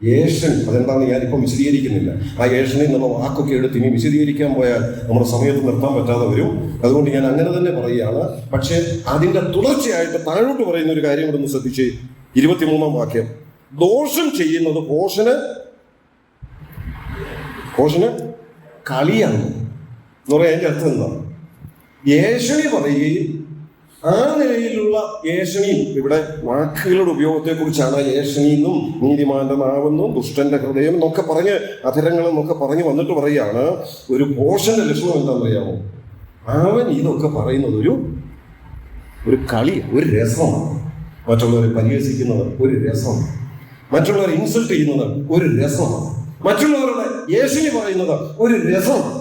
ഏഷൻ അതെന്താണെന്ന് ഞാനിപ്പം വിശദീകരിക്കുന്നില്ല. ആ ഏഷണി എന്നുള്ള വാക്കൊക്കെ എടുത്ത് ഇനി വിശദീകരിക്കാൻ പോയാൽ നമ്മുടെ സമയത്ത് നിർത്താൻ പറ്റാതെ വരും. അതുകൊണ്ട് ഞാൻ അങ്ങനെ തന്നെ പറയുകയാണ്. പക്ഷേ അതിന്റെ തുടർച്ചയായിട്ട് താഴോട്ട് പറയുന്ന ഒരു കാര്യം കൂടെ ഒന്ന് ശ്രദ്ധിച്ച് 23-ാം വാക്യം. ദോഷം ചെയ്യുന്നത് ഭോഷന് കളിയാണ് എന്ന് പറയാൻ അതിന്റെ അർത്ഥം എന്താ? ഏഷണി പറയുകയും ആ നിലയിലുള്ള ഏഷണിയും, ഇവിടെ വാക്കുകളുടെ ഉപയോഗത്തെ കുറിച്ചാണ്. ഏഷണിന്നും നീതിമാന്റെ നാവെന്നും ദുഷ്ടന്റെ ഹൃദയം എന്നൊക്കെ പറഞ്ഞ് അധരങ്ങളെന്നൊക്കെ പറഞ്ഞ് വന്നിട്ട് പറയുകയാണ് ഒരു ഭോഷന്റെ ലക്ഷണം എന്താണെന്ന് അറിയാമോ? അവൻ ഇതൊക്കെ പറയുന്നത് ഒരു കളിയാണ്, ഒരു രസമാണ്. മറ്റുള്ളവരെ പരിഹസിക്കുന്നത് ഒരു രസമാണ്, മറ്റുള്ളവരെ ഇൻസൾട്ട് ചെയ്യുന്നത് ഒരു രസമാണ്, മറ്റുള്ളവരുടെ ഏഷണി പറയുന്നത് ഒരു രസമാണ്.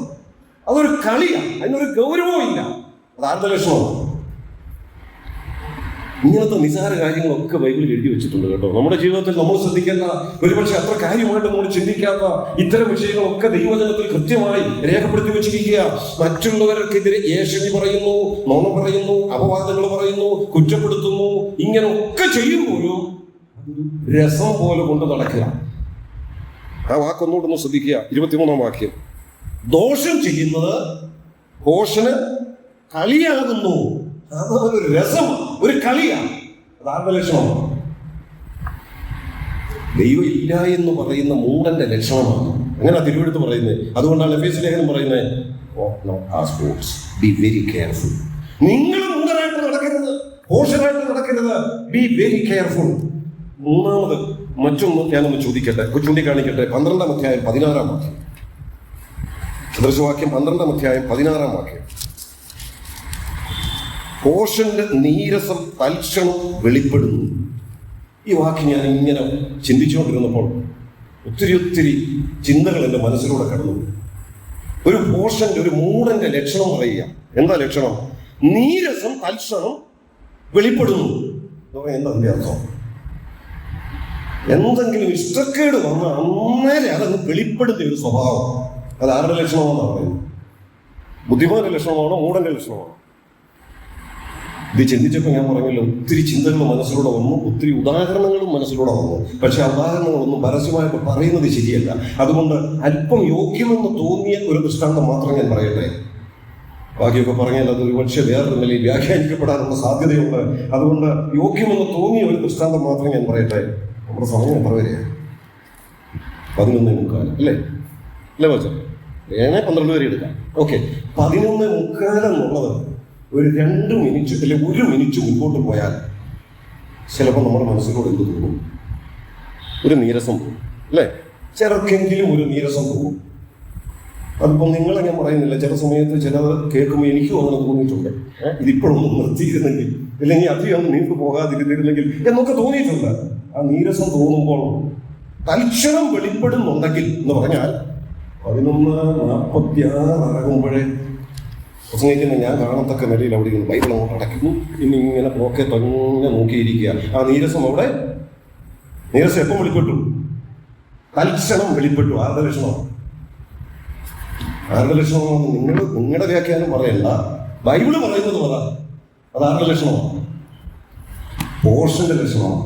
അതൊരു കളിയാണ്, അതിനൊരു ഗൗരവവും ഇല്ല. അതാരുടെ ലക്ഷണമാണ്? ഇങ്ങനത്തെ നിസാര കാര്യങ്ങളൊക്കെ ബൈബിളിൽ എഴുതി വെച്ചിട്ടുണ്ട് കേട്ടോ. നമ്മുടെ ജീവിതത്തിൽ നമ്മൾ ശ്രദ്ധിക്കേണ്ട, ഒരുപക്ഷെ അത്ര കാര്യമായിട്ട് നമ്മൾ ചിന്തിക്കാത്ത ഇത്തരം വിഷയങ്ങളൊക്കെ ദൈവജനത്തിൽ കൃത്യമായി രേഖപ്പെടുത്തി വെച്ചിരിക്കുക. മറ്റുള്ളവർക്കെതിരെ ഏഷണി പറയുന്നു, നുണ പറയുന്നു, അപവാദങ്ങൾ പറയുന്നു, കുറ്റപ്പെടുത്തുന്നു, ഇങ്ങനെയൊക്കെ ചെയ്യുമ്പോഴും രസം പോലെ കൊണ്ട് നടക്കുക. ആ വാക്കൊന്നുകൂടെ ശ്രദ്ധിക്കുക. 23-ാം വാക്യം. ദോഷം ചെയ്യുന്നത് ഭോഷന് കളിയാകുന്നു. അതൊരു രസമാണ്, ഒരു കളിയാണ്. അതാരുടെ ലക്ഷണമാണ്? ദൈവം ഇല്ല എന്ന് പറയുന്ന മൂടന്റെ ലക്ഷണമാണ്. അങ്ങനെ തിരുവെഴുത്ത് പറയുന്നത്. അതുകൊണ്ടാണ് എഫേസ്യ ലേഖനം പറയുന്നത് ബി വെരി കെയർഫുൾ. നിങ്ങൾ മൂടനായിട്ട് നടക്കരുത്, ഭോഷനായിട്ട് നടക്കരുത്. B very careful. മൂന്നാമത് മറ്റൊന്ന് ഞാനൊന്ന് ചൂണ്ടിക്കാണിക്കട്ടെ. 12-ാം അധ്യായം 16-ാം വാക്യം. സദൃശവാക്യം 12-ാം അധ്യായം 16-ാം വാക്യം. ഭോഷന്റെ നീരസം തൽക്ഷണം വെളിപ്പെടുന്നു. ഈ വാക്ക് ഞാൻ ഇങ്ങനെ ചിന്തിച്ചുകൊണ്ടിരുന്നപ്പോൾ ഒത്തിരി ചിന്തകൾ എൻ്റെ മനസ്സിലൂടെ കടന്നു. ഒരു ഭോഷന്റെ, ഒരു മൂടന്റെ ലക്ഷണം പറയുക. എന്താ ലക്ഷണം? നീരസം തൽക്ഷണം വെളിപ്പെടുന്നു എന്ന് പറയാൻ എന്താ അതിന്റെ അർത്ഥം? എന്തെങ്കിലും ഇഷ്ടക്കേട് വന്നാൽ അന്നേരം അതങ്ങ് വെളിപ്പെടുന്ന ഒരു സ്വഭാവം. അത് ആരുടെ ലക്ഷണമാണെന്നാണ് പറയുന്നത്? ബുദ്ധിമാന്റെ ലക്ഷണമാണോ മൂടന്റെ ലക്ഷണമാണോ? ഇത് ചിന്തിച്ചപ്പോൾ ഞാൻ പറഞ്ഞല്ലോ, ഒത്തിരി ചിന്തകൾ മനസ്സിലൂടെ വന്നു, ഒത്തിരി ഉദാഹരണങ്ങളും മനസ്സിലൂടെ വന്നു. പക്ഷെ ആ ഉദാഹരണങ്ങളൊന്നും പരസ്യമായിട്ട് പറയുന്നത് ശരിയല്ല. അതുകൊണ്ട് അല്പം യോഗ്യമെന്ന് തോന്നിയ ഒരു ദൃഷ്ടാന്തം മാത്രം ഞാൻ പറയട്ടെ. ബാക്കിയൊക്കെ പറഞ്ഞാൽ അതൊരു പക്ഷേ വേറൊരു നിലയിൽ വ്യാഖ്യാനിക്കപ്പെടാനുള്ള സാധ്യതയുണ്ട്. അതുകൊണ്ട് യോഗ്യമെന്ന് തോന്നിയ ഒരു ദൃഷ്ടാന്തം മാത്രം ഞാൻ പറയട്ടെ. നമ്മുടെ സമയം എത്ര വരെയാണ്? 11:45 അല്ലേ? അല്ലേ വച്ചോ? വേണേ 12 വരെ എടുക്കാം. ഓക്കെ, 11:45 എന്നുള്ളത് ഒരു 2 മിനിറ്റ് അല്ലെങ്കിൽ 1 മിനിറ്റ് മുൻപോട്ട് പോയാൽ ചിലപ്പോൾ നമ്മുടെ മനസ്സിലൂടെ എന്ത് തോന്നും? ഒരു നീരസം തോന്നും, അല്ലേ? ചിലർക്കെങ്കിലും ഒരു നീരസം തോന്നും. അതിപ്പോൾ നിങ്ങളെ ഞാൻ പറയുന്നില്ല, ചില സമയത്ത് ചിലത് കേൾക്കുമ്പോൾ എനിക്കും അങ്ങനെ തോന്നിയിട്ടുണ്ട്. ഇതിപ്പോഴൊന്നും നിർത്തിയിരുന്നെങ്കിൽ, അല്ലെങ്കിൽ അധികം നീണ്ടു പോകാതിരുന്നിരുന്നെങ്കിൽ എന്നൊക്കെ തോന്നിയിട്ടുണ്ട്. ആ നീരസം തോന്നുമ്പോൾ തൽക്ഷണം വെളിപ്പെടുന്നുണ്ടെങ്കിൽ എന്ന് പറഞ്ഞാൽ 11:46 ആകുമ്പോഴേ പ്രസംഗിക്കുന്ന ഞാൻ കാണത്തക്ക നിലയിൽ അവിടെ ഇരുന്ന് ബൈബിൾ അങ്ങോട്ട് അടയ്ക്കുന്നു. ഇനി ഇങ്ങനെ പോക്കെ തന്നെ നോക്കിയിരിക്കുക. ആ നീരസം എപ്പം വെളിപ്പെട്ടു? തൽക്ഷണം വെളിപ്പെട്ടു. ആരുടെ ലക്ഷണമാണ്? നിങ്ങളുടെ വ്യാഖ്യാനം പറയണ്ട, ബൈബിള് പറയുന്നത് പറ. അത് ആരുടെ ലക്ഷണമാണ്? പോഷന്റെ ലക്ഷണമാണ്.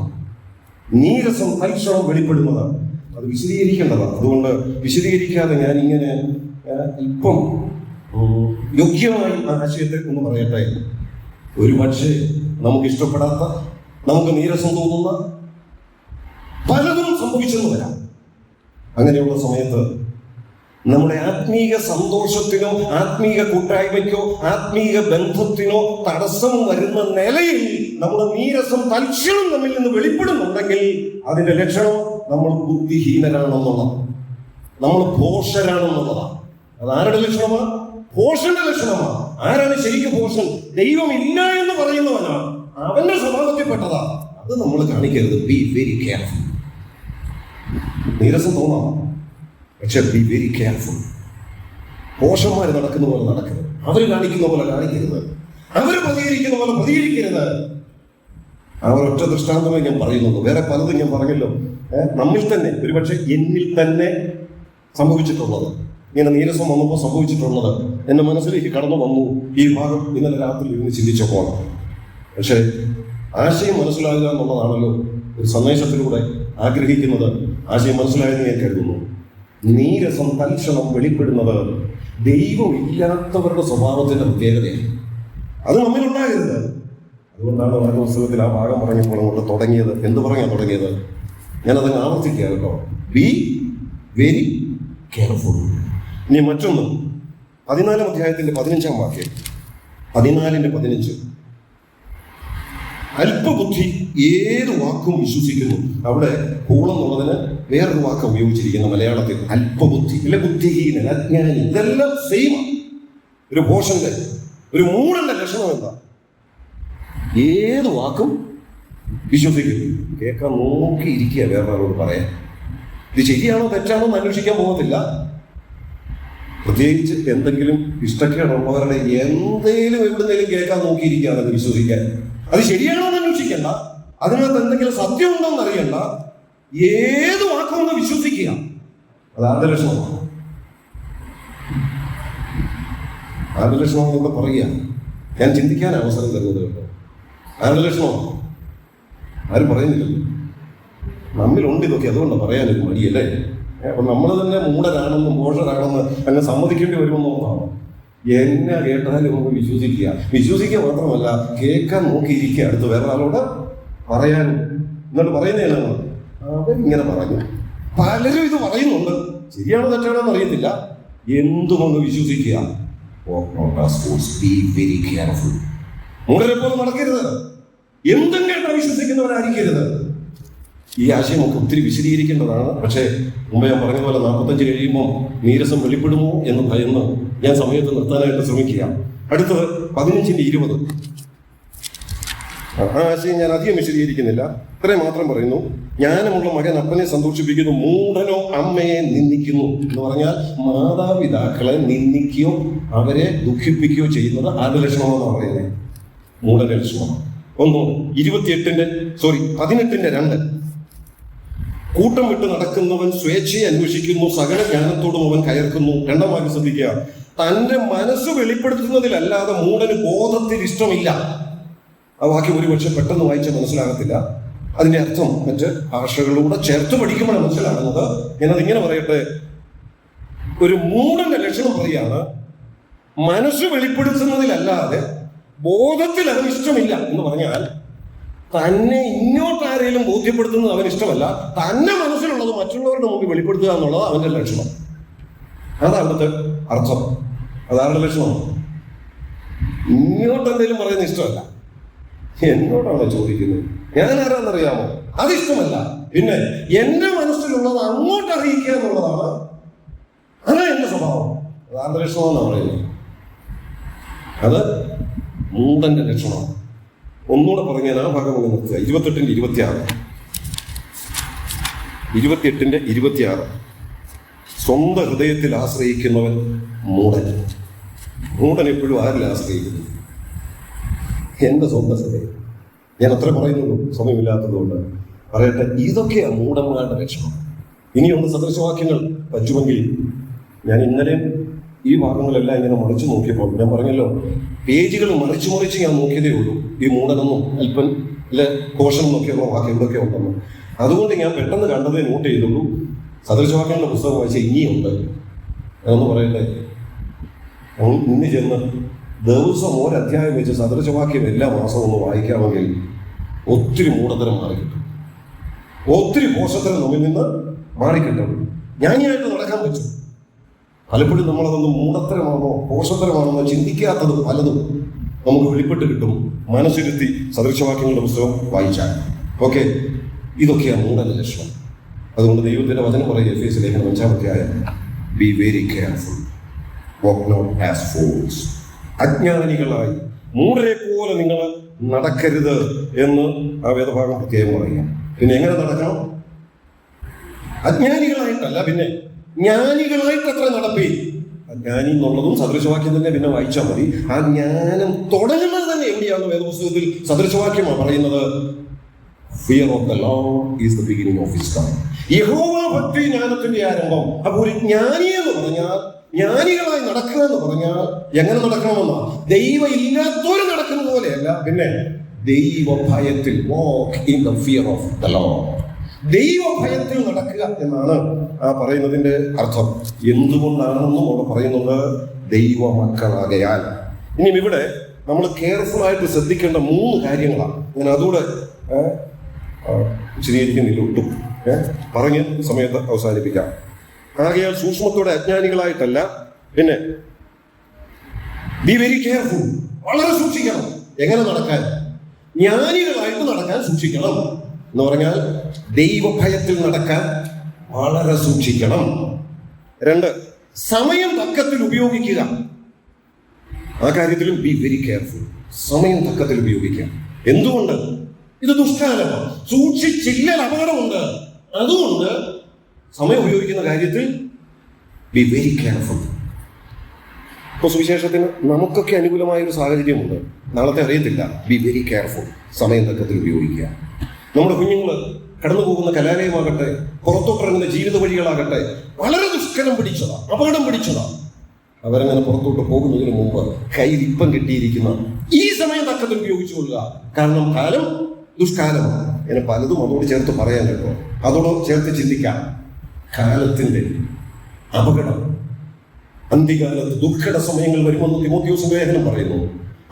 നീരസം തൽക്ഷണം വെളിപ്പെടുന്നതാണ്. അത് വിശദീകരിക്കേണ്ടതാണ്. അതുകൊണ്ട് വിശദീകരിക്കാതെ ഞാൻ ഇങ്ങനെ ഇപ്പം യോഗ്യമായി ആശയത്തെ ഒന്ന് പറയട്ടെ. ഒരു പക്ഷേ നമുക്ക് ഇഷ്ടപ്പെടാത്ത, നമുക്ക് നീരസം തോന്നുന്ന പലതും സംഭവിച്ചെന്ന് വരാം. അങ്ങനെയുള്ള സമയത്ത് നമ്മുടെ ആത്മീക സന്തോഷത്തിനോ ആത്മീക കൂട്ടായ്മയ്ക്കോ ആത്മീക ബന്ധത്തിനോ തടസ്സം വരുന്ന നിലയിൽ നമ്മുടെ നീരസം തൽക്ഷണം നമ്മിൽ നിന്ന് വെളിപ്പെടുന്നുണ്ടെങ്കിൽ അതിന്റെ ലക്ഷണം നമ്മൾ ബുദ്ധിഹീനരാണെന്നുള്ളതാണ്, നമ്മൾ ഭോഷരാണെന്നുള്ളതാണ്. അത് ആരുടെ ലക്ഷണമാണ്? ഭോഷന്റെ ലക്ഷണമാണ്. ആരാണ് ശരിക്കും ഭോഷൻ? ദൈവമില്ല എന്ന് പറയുന്നവനാണ്, അവന്റെ സ്വഭാവത്തിൽപ്പെട്ടതാ. അത് നമ്മൾ കാണിക്കരുത്. Be very careful. നീരസം തോന്നാം, പക്ഷെ ബി വെരി കെയർഫുൾ. ഭോഷന്മാർ നടക്കുന്ന പോലെ നടക്കരുത്, അവർ കാണിക്കുന്ന പോലെ കാണിക്കരുത്, അവർ പ്രതികരിക്കുന്ന പോലെ പ്രതികരിക്കരുത്. ആ ഒരൊറ്റ ദൃഷ്ടാന്തമേ ഞാൻ പറയുന്നുള്ളൂ. വേറെ പലതും ഞാൻ പറഞ്ഞല്ലോ. നമ്മിൽ തന്നെ, ഒരുപക്ഷെ എന്നിൽ തന്നെ സംഭവിച്ചിട്ടുള്ളത്, ഇങ്ങനെ നീരസം വന്നപ്പോൾ സംഭവിച്ചിട്ടുള്ളത് എൻ്റെ മനസ്സിലേക്ക് കടന്നു വന്നു. ഈ ഭാഗം ഇന്നലെ രാത്രി ഇരുന്ന് ചിന്തിച്ചപ്പോൾ. പക്ഷെ ആശയം മനസ്സിലാകുക എന്നുള്ളതാണല്ലോ ഒരു സന്ദേശത്തിലൂടെ ആഗ്രഹിക്കുന്നത്. ആശയം മനസ്സിലായെന്ന് ഞാൻ കരുതുന്നു. നീരസം തൽക്ഷണം വെളിപ്പെടുന്നത് ദൈവമില്ലാത്തവരുടെ സ്വഭാവത്തിന്റെ പ്രത്യേകതയാണ്. അത് നമ്മിലുണ്ടാകരുത്. അതുകൊണ്ടാണ് വാക്യ പുസ്തകത്തിൽ ആ ഭാഗം പറഞ്ഞപ്പോൾ അങ്ങോട്ട് തുടങ്ങിയത്. എന്ത് പറയാൻ തുടങ്ങിയത്? ഞാനതങ്ങ് ആവർത്തിക്കുക കേട്ടോ. B very careful. ഇനി മറ്റൊന്ന്, 14-ാം അധ്യായത്തിന്റെ 15-ാം വാക്യം, 14:15. അല്പബുദ്ധി ഏത് വാക്കും വിശ്വസിക്കുന്നു. അവിടെ കൂളെന്നുള്ളതിന് വേറൊരു വാക്ക് ഉപയോഗിച്ചിരിക്കുന്ന മലയാളത്തിൽ. അല്പബുദ്ധി, അല്ലെ ബുദ്ധിഹീനൻ, അജ്ഞാനി, ഇതെല്ലാം സെയിമാണ്. ഒരു ഭോഷന്റെ, ഒരു മൂടന്റെ ലക്ഷണം എന്താ? ഏത് വാക്കും വിശ്വസിക്കുന്നു. കേൾക്കാൻ നോക്കിയിരിക്കുക, വേറൊരാളോട് പറയാൻ. ഇത് ശരിയാണോ തെറ്റാണോ എന്ന് അന്വേഷിക്കാൻ പോകുന്നില്ല. പ്രത്യേകിച്ച് എന്തെങ്കിലും ഇഷ്ടക്കേടുള്ളവരുടെ എന്തേലും എവിടുന്നേലും കേൾക്കാൻ നോക്കിയിരിക്കുക, അതൊക്കെ വിശ്വസിക്കാൻ. അത് ശരിയാണോ എന്ന് അന്വേഷിക്കണ്ട, അതിനകത്ത് എന്തെങ്കിലും സത്യമുണ്ടോ എന്ന് അറിയണ്ട, ഏത് വാക്കുമെന്ന് വിശ്വസിക്കുക. അത് ആരുടെ ലക്ഷണമാണ്? ആരുടെ ലക്ഷണം എന്ന് പറയുക. ഞാൻ ചിന്തിക്കാൻ അവസരം തരുന്നത് കേട്ടോ. ആരുടെ ലക്ഷണമാണ്? ആരും പറയുന്നില്ലല്ലോ. നമ്മിലുണ്ട് ഇതൊക്കെ, അതുകൊണ്ടാണ് പറയാനൊരു മടിയല്ലേ. അപ്പൊ നമ്മൾ തന്നെ മൂടരാണെന്നും ഭോഷരാണെന്ന് അങ്ങനെ സമ്മതിക്കേണ്ടി വരുമെന്നുള്ളതാണ്. എന്നെ കേട്ടാലും നമുക്ക് വിശ്വസിക്കുക മാത്രമല്ല, കേൾക്കാൻ നോക്കിയിരിക്കുക. അടുത്ത് വേറെ ആളോട് പറയാൻ, എന്നിട്ട് പറയുന്നതല്ല അവരിങ്ങനെ പറഞ്ഞു. പലരും ഇത് പറയുന്നുണ്ട്, ശരിയാണോ തെറ്റാണോ എന്ന് അറിയത്തില്ല. എന്തുമൊന്ന് വിശ്വസിക്കുക. മൂടരെ പോലെ നടക്കരുത്. എന്തും കേട്ടാ വിശ്വസിക്കുന്നവരായിരിക്കരുത്. ഈ ആശയം നമുക്ക് ഒത്തിരി വിശദീകരിക്കേണ്ടതാണ്. പക്ഷേ മുമ്പ് ഞാൻ പറഞ്ഞതുപോലെ 45 കഴിയുമ്പോൾ നീരസം വെളിപ്പെടുമോ എന്ന് ഭയന്ന് ഞാൻ സമയത്ത് നിർത്താനായിട്ട് ശ്രമിക്കുക. അടുത്തത് 15-20. ആ ആശയം ഞാൻ അധികം വിശദീകരിക്കുന്നില്ല, ഇത്രയും മാത്രം പറയുന്നു. ജ്ഞാനമുള്ള മകൻ അപ്പനെ സന്തോഷിപ്പിക്കുന്നു, മൂഢനോ അമ്മയെ നിന്ദിക്കുന്നു. എന്ന് പറഞ്ഞാൽ മാതാപിതാക്കളെ നിന്ദിക്കുകയോ അവരെ ദുഃഖിപ്പിക്കുകയോ ചെയ്യുന്നത് ആരുടെ ലക്ഷണമെന്നാണ് പറയുന്നത്? മൂഢന്റെ ലക്ഷണമാണ്. 18-2 കൂട്ടം വിട്ട് നടക്കുന്നവൻ സ്വേച്ഛയെ അന്വേഷിക്കുന്നു, സകല ജ്ഞാനത്തോടും അവൻ കയർക്കുന്നു. 2-ാം വാക്യം ശ്രദ്ധിക്കുക. 15 ശ്രദ്ധിക്കുക. 'തന്റെ മനസ്സ് വെളിപ്പെടുത്തുന്നതിലല്ലാതെ മൂഢന് ബോധത്തിൽ ഇഷ്ടമില്ല'. 'തന്റെ മനസ്സ് വെളിപ്പെടുത്തുന്നതിലല്ലാതെ മൂഢന് ബോധത്തിൽ ഇഷ്ടമില്ല'. 'അവൻ തന്റെ മനസ്സ് വെളിപ്പെടുത്തുന്നതിലല്ലാതെ മൂഢന് ബോധത്തിൽ ഇഷ്ടമില്ല'. 'അവൻ തന്റെ മനസ്സ് വെളിപ്പെടുത്തുന്നതിലല്ലാതെ മൂഢന് ബോധത്തിൽ ഇഷ്ടമില്ല'. ആ വാക്യം ഒരുപക്ഷെ പെട്ടെന്ന് വായിച്ചാൽ മനസ്സിലാകത്തില്ല. അതിന്റെ അർത്ഥം മറ്റ് ഭാഷകളിലൂടെ ചേർത്ത് പഠിക്കുമ്പോൾ മനസ്സിലാകുന്നത്. ഞാനതിങ്ങനെ പറയട്ടെ, ഒരു മൂടന്റെ ലക്ഷണം പറയാണ്, മനസ്സ് വെളിപ്പെടുത്തുന്നതിലല്ലാതെ ബോധത്തിൽ അവന് ഇഷ്ടമില്ല എന്ന് പറഞ്ഞാൽ തന്നെ ഇങ്ങോട്ടാരെങ്കിലും ബോധ്യപ്പെടുത്തുന്നത് അവന് ഇഷ്ടമല്ല, തന്നെ മനസ്സിലുള്ളത് മറ്റുള്ളവരുടെ മുമ്പിൽ വെളിപ്പെടുത്തുക എന്നുള്ളത് അവന്റെ ലക്ഷണം. അതാണ് അവിടുത്തെ അർത്ഥം. അതാരുടെ ലക്ഷണം? ഇങ്ങോട്ട് എന്തെങ്കിലും പറയുന്നത് ഇഷ്ടമല്ല, എന്നോടാണോ ചോദിക്കുന്നത്, ഞാൻ ആരാന്നറിയാമോ, അതിഷ്ടമല്ല. പിന്നെ എന്റെ മനസ്സിലുള്ളത് അങ്ങോട്ട് അറിയിക്കുക എന്നുള്ളതാണ്, അതാണ് എന്റെ സ്വഭാവം. അതാരുടെ ലക്ഷണമെന്നാണ് പറയുന്നത്. അത് മൂടന്റെ ലക്ഷണമാണ്. ഒന്നുകൂടെ പറഞ്ഞാൽ ആ ഭാഗം ഒന്ന് നിർത്തുക. 28:26 സ്വന്തം ഹൃദയത്തിൽ ആശ്രയിക്കുന്നവൻ മൂടൻ. മൂടൻ എപ്പോഴും ആരിൽ ആശ്രയിക്കുന്നു? എന്റെ സ്വന്തം ഹൃദയം. ഞാൻ അത്ര പറയുന്നുള്ളൂ, സമയമില്ലാത്തതുകൊണ്ട് പറയട്ടെ. ഇതൊക്കെയാണ് മൂടന്മാരുടെ ലക്ഷണം. ഇനിയൊന്ന് സദൃശവാക്യങ്ങൾ പറ്റുമെങ്കിൽ, ഞാൻ ഇന്നലെയും ഈ ഭാഗങ്ങളെല്ലാം ഇങ്ങനെ മറിച്ചു നോക്കിയപ്പോൾ ഞാൻ പറഞ്ഞല്ലോ, പേജുകൾ മറിച്ച് ഞാൻ നോക്കിയതേ ഉള്ളൂ ഈ മൂടനെന്നും അല്പൻ കോഷൻ നോക്കിയുള്ള വാക്യം ഇതൊക്കെ ഉണ്ടെന്ന്. അതുകൊണ്ട് ഞാൻ പെട്ടെന്ന് കണ്ടതേ നോട്ട് ചെയ്തുള്ളൂ. സദൃശവാക്യങ്ങളുടെ പുസ്തകം വായിച്ചാൽ ഇനിയുണ്ട്. എന്ന് പറയട്ടെ, ഇന്ന് ചെന്ന് ദിവസം ഒരധ്യായം വെച്ച് സദൃശവാക്യം എല്ലാ മാസവും ഒന്ന് വായിക്കാമെങ്കിൽ ഒത്തിരി മൂടത്തരം മാറിക്കിട്ടും, ഒത്തിരി പോഷത്തരം നമ്മിൽ നിന്ന് മാറിക്കിട്ടും. ഞാനായിട്ട് നടക്കാൻ പറ്റും. പലപ്പോഴും നമ്മളതൊന്നും മൂടത്തരമാണോ പോഷത്തരമാണെന്നോ ചിന്തിക്കാത്തത് പലതും നമുക്ക് വെളിപ്പെട്ട് കിട്ടും മനസ്സിരുത്തി സദൃശവാക്യങ്ങളുടെ പുസ്തകം വായിച്ചാൽ. ഓക്കെ, ഇതൊക്കെയാണ് മൂടന്റെ ലക്ഷണം. അതുകൊണ്ട് ദൈവത്തിന്റെ വചനം പറയുക, എഫേസ്യ ലേഖനം 5-ാം be very careful, walk not as fools. അജ്ഞാനികളായി മൂടരെ പോലെ നിങ്ങൾ നടക്കരുത് എന്ന് ആ വേദഭാഗം പ്രത്യേകം പറയാം. പിന്നെ എങ്ങനെ നടക്കണം? അജ്ഞാനികളായിട്ടല്ല, പിന്നെ ജ്ഞാനികളായിട്ട് അത്ര നടപ്പേ. ജ്ഞാനി എന്നുള്ളതും സദൃശവാക്യം തന്നെ പിന്നെ വായിച്ചാൽ മതി. ആ ജ്ഞാനം തുടങ്ങുന്നത് തന്നെ എവിടെയാണ്? വേദപുസ്തകത്തിൽ സദൃശവാക്യമാണ് പറയുന്നത്, fear of the Lord is the beginning of wisdom. യഹോവ ഭക്തി ജ്ഞാനത്തിന്റെ ആരംഭം. അപ്പൊ ഒരു ജ്ഞാനി എന്ന് പറഞ്ഞാൽ, ജ്ഞാനികളായി നടക്കുക എന്ന് പറഞ്ഞാൽ എങ്ങനെ നടക്കണമെന്നാ? ദൈവം ഇല്ലാത്തവര് നടക്കുന്നത് പോലെയല്ല, പിന്നെ ദൈവഭയത്തിൽ, walk in the fear of the Lord. ദൈവഭയത്തിൽ നടക്കുക എന്നാണ് ആ പറയുന്നതിന്റെ അർത്ഥം. എന്തുകൊണ്ടാണെന്നും അവിടെ പറയുന്നത്, ദൈവമക്കളാകയാൽ. ഇനിയും ഇവിടെ നമ്മൾ കെയർഫുൾ ആയിട്ട് ശ്രദ്ധിക്കേണ്ട 3 കാര്യങ്ങളാണ്. ഞാൻ അതുകൂടെ വിശദീകരിക്കുന്നില്ല ഒട്ടും, പറഞ്ഞ് സമയത്ത് അവസാനിപ്പിക്കാം. ആകയാൽ സൂക്ഷ്മത്തോടെ അജ്ഞാനികളായിട്ടല്ല, പിന്നെ ബി വെരി കെയർഫുൾ, വളരെ സൂക്ഷിക്കണം. എങ്ങനെ നടക്കാൻ? ജ്ഞാനികളായിട്ട് നടക്കാൻ സൂക്ഷിക്കണം എന്ന് പറഞ്ഞാൽ ദൈവഭയത്തിൽ നടക്കാൻ വളരെ സൂക്ഷിക്കണം. 2, സമയം തക്കത്തിൽ ഉപയോഗിക്കുക. ആ കാര്യത്തിലും ബി വെരി കെയർഫുൾ, സമയം തക്കത്തിൽ ഉപയോഗിക്കുക. എന്തുകൊണ്ട്? ഇത് ദുഷ്കാലമാണ്, സൂക്ഷിച്ചില്ല അപകടമുണ്ട്. അതുകൊണ്ട് സമയം ഉപയോഗിക്കുന്ന കാര്യത്തിൽ ബി വെരി കെയർഫുൾ. ഇപ്പോൾ സുവിശേഷത്തിന് നമുക്കൊക്കെ അനുകൂലമായ ഒരു സാഹചര്യമുണ്ട്, നാളത്തെ അറിയത്തില്ല. ബി വെരി കെയർഫുൾ, സമയം തക്കത്തിൽ ഉപയോഗിക്കുക. നമ്മുടെ കുഞ്ഞുങ്ങൾ കടന്നു പോകുന്ന കലാലയമാകട്ടെ, പുറത്തോട്ടിറങ്ങുന്ന ജീവിത വഴികളാകട്ടെ, വളരെ ദുഷ്കരം പിടിച്ചതാ, അപകടം പിടിച്ചതാ. അവരങ്ങനെ പുറത്തോട്ട് പോകുന്നതിന് മുമ്പ് കയ്യിൽ ഇപ്പം കിട്ടിയിരിക്കുന്ന ഈ സമയം തക്കത്തിൽ ഉപയോഗിച്ചു കൊള്ളുക. കാരണം കാലം ദുഷ്കാലമാണ്. ഇങ്ങനെ പലതും അതോട് ചേർത്ത് പറയാൻ കേട്ടോ, അതോട് ചേർത്ത് ചിന്തിക്കാം. കാലത്തിന്റെ അപകടം, അന്ത്യകാലത്ത് ദുഃഖട സമയങ്ങൾ വരുമെന്ന് തിമോഥെയോസിന്റെ ലേഖനം പറയുന്നു.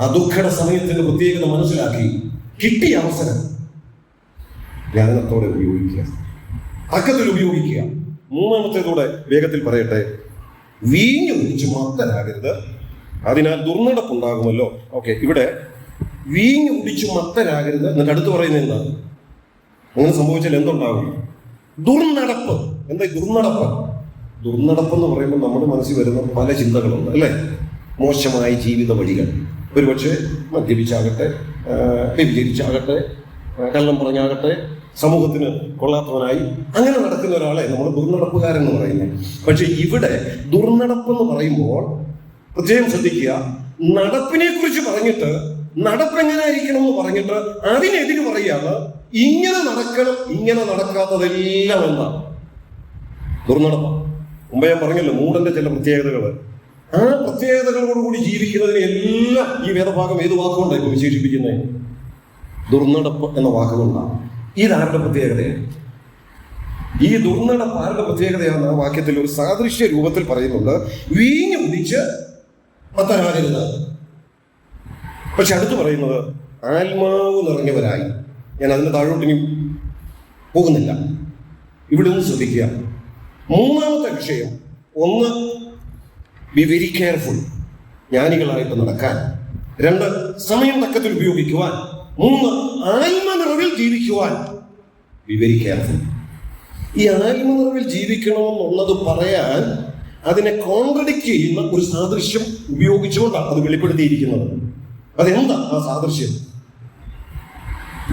ആ ദുഃഖട സമയത്തിന്റെ പ്രത്യേകത മനസ്സിലാക്കി കിട്ടിയ അവസരം ജ്ഞാനത്തോടെ ഉപയോഗിക്കുക, തക്കത്തിൽ ഉപയോഗിക്കുക. 3-ാമത്തേതൂടെ വേഗത്തിൽ പറയട്ടെ, വീഞ്ഞു കുടിച്ച് മത്തരാകരുത്, അതിനാൽ ദുർനടപ്പുണ്ടാകുമല്ലോ. ഓക്കെ, ഇവിടെ വീഞ്ഞു കുടിച്ച് മത്തരാകരുത് എന്നിട്ട് അടുത്ത് പറയുന്നത് എന്താണ്? അങ്ങനെ സംഭവിച്ചാൽ എന്തുണ്ടാകും? ദുർനടപ്പ്. എന്താ ദുർനടപ്പ്? ദുർനടപ്പെന്ന് പറയുമ്പോൾ നമ്മുടെ മനസ്സിൽ വരുന്ന പല ചിന്തകളുണ്ട്, അല്ലേ? മോശമായ ജീവിത വഴികൾ, ഒരുപക്ഷെ മദ്യപിച്ചാകട്ടെ, വ്യഭിചരിച്ചാകട്ടെ, കള്ളം പറഞ്ഞാകട്ടെ, സമൂഹത്തിന് കൊള്ളാത്തവനായി അങ്ങനെ നടക്കുന്ന ഒരാളെ നമ്മൾ ദുർനടപ്പുകാരൻ എന്ന് പറയുന്നത്. പക്ഷെ ഇവിടെ ദുർനടപ്പെന്ന് പറയുമ്പോൾ പ്രത്യേകം ശ്രദ്ധിക്കുക, നടപ്പിനെ കുറിച്ച് പറഞ്ഞിട്ട് നടപ്പെങ്ങനായിരിക്കണം എന്ന് പറഞ്ഞിട്ട് അതിനെതിര് പറയാണ് ഇങ്ങനെ നടക്കണം, ഇങ്ങനെ നടക്കാത്തതെല്ലാം എന്താണ്? ദുർനടപ്പാണ്. മുമ്പ് ഞാൻ പറഞ്ഞല്ലോ മൂടന്റെ ചില പ്രത്യേകതകൾ. ആ പ്രത്യേകതകളോടുകൂടി ജീവിക്കുന്നതിനെ എല്ലാം ഈ വേദഭാഗം ഏത് വാക്കുകൊണ്ടാണ് ഇപ്പൊ വിശേഷിപ്പിക്കുന്നത്? ദുർനടപ്പ് എന്ന വാക്കുകൊണ്ടാണ്. ഇതാരുടെ പ്രത്യേകതയാണ്? ഈ ദുർനടപ്പ് ആരുടെ പ്രത്യേകതയാണ്? ആ വാക്യത്തിൽ ഒരു സാദൃശ്യ രൂപത്തിൽ പറയുന്നുണ്ട്, വീഞ്ഞു കുടിച്ച് മത്തരാകരുത്. പക്ഷെ അടുത്ത് പറയുന്നത് ആത്മാവ് നിറഞ്ഞവരായി. ഞാൻ അതിന് താഴോട്ടിനി പോകുന്നില്ല. ഇവിടെ ഒന്ന് ശ്രദ്ധിക്കുക. മൂന്നാമത്തെ വിഷയം, ഒന്ന് ബി വെരി കെയർഫുൾ, ജ്ഞാനികളായിട്ട് നടക്കാൻ. രണ്ട്, സമയം തക്കത്തിൽ ഉപയോഗിക്കുവാൻ. മൂന്ന്, ആത്മനിറവിൽ ജീവിക്കുവാൻ. B very careful. ഈ ആത്മനിറവിൽ ജീവിക്കണമെന്നുള്ളത് പറയാൻ അതിനെ കോൺട്രഡിക്റ്റ് ചെയ്യുന്ന ഒരു സാദൃശ്യം ഉപയോഗിച്ചുകൊണ്ടാണ് അത് വെളിപ്പെടുത്തിയിരിക്കുന്നത്. അതെന്താ ആ സാദൃശ്യം?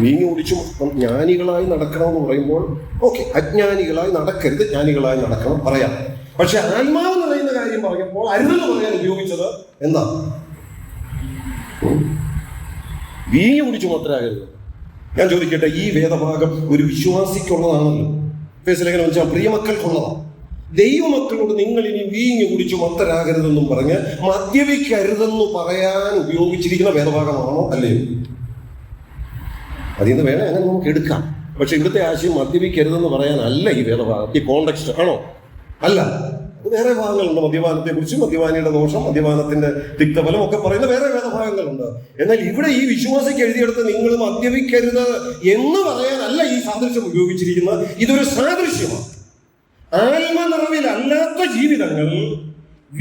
വീഞ്ഞു കുടിച്ചു ജ്ഞാനികളായി നടക്കണമെന്ന് പറയുമ്പോൾ ഓക്കെ, അജ്ഞാനികളായി നടക്കരുത്, ജ്ഞാനികളായി നടക്കണം പറയാം. പക്ഷെ ആത്മാവ് നിറയുന്ന കാര്യം പറഞ്ഞപ്പോൾ അരുതെന്ന് പറയാൻ ഉപയോഗിച്ചത് എന്താ? വീഞ്ഞു കുടിച്ചു മാത്രമാകരുത്. ഞാൻ ചോദിക്കട്ടെ, ഈ വേദഭാഗം ഒരു വിശ്വാസിക്കുള്ളതാണല്ലോ. ഫേസ്ലേഖനം വെച്ചാൽ പ്രിയമക്കൾക്കുള്ളതാണ്. ദൈവമക്കളോട് നിങ്ങൾ ഇനി വീഞ്ഞു കുടിച്ചു മത്തരാകരുതെന്നും പറഞ്ഞ് മദ്യപിക്കരുതെന്ന് പറയാൻ ഉപയോഗിച്ചിരിക്കുന്ന വേദഭാഗമാണോ? അല്ലയോ? അതിൽ നിന്ന് വേണേ അങ്ങനെ നമുക്ക് എടുക്കാം. പക്ഷെ ഇവിടുത്തെ ആശയം മദ്യപിക്കരുതെന്ന് പറയാനല്ല ഈ വേദഭാഗം. ഈ കോണ്ടെക്സ്റ്റ് ആണോ? അല്ല. വേറെ ഭാഗങ്ങളുണ്ട്. മദ്യപാനത്തെ കുറിച്ച്, മദ്യപാനിയുടെ ദോഷം, മദ്യപാനത്തിന്റെ തിക്തഫലം ഒക്കെ പറയുന്ന വേറെ വേദഭാഗങ്ങളുണ്ട്. എന്നാൽ ഇവിടെ ഈ വിശ്വാസിക്ക് എഴുതിയെടുത്ത് നിങ്ങൾ മദ്യപിക്കരുത് എന്ന് പറയാനല്ല ഈ സാദൃശ്യം ഉപയോഗിച്ചിരിക്കുന്നത്. ഇതൊരു സാദൃശ്യമാണ്. ആത്മനിറവിലല്ലാത്ത ജീവിതങ്ങൾ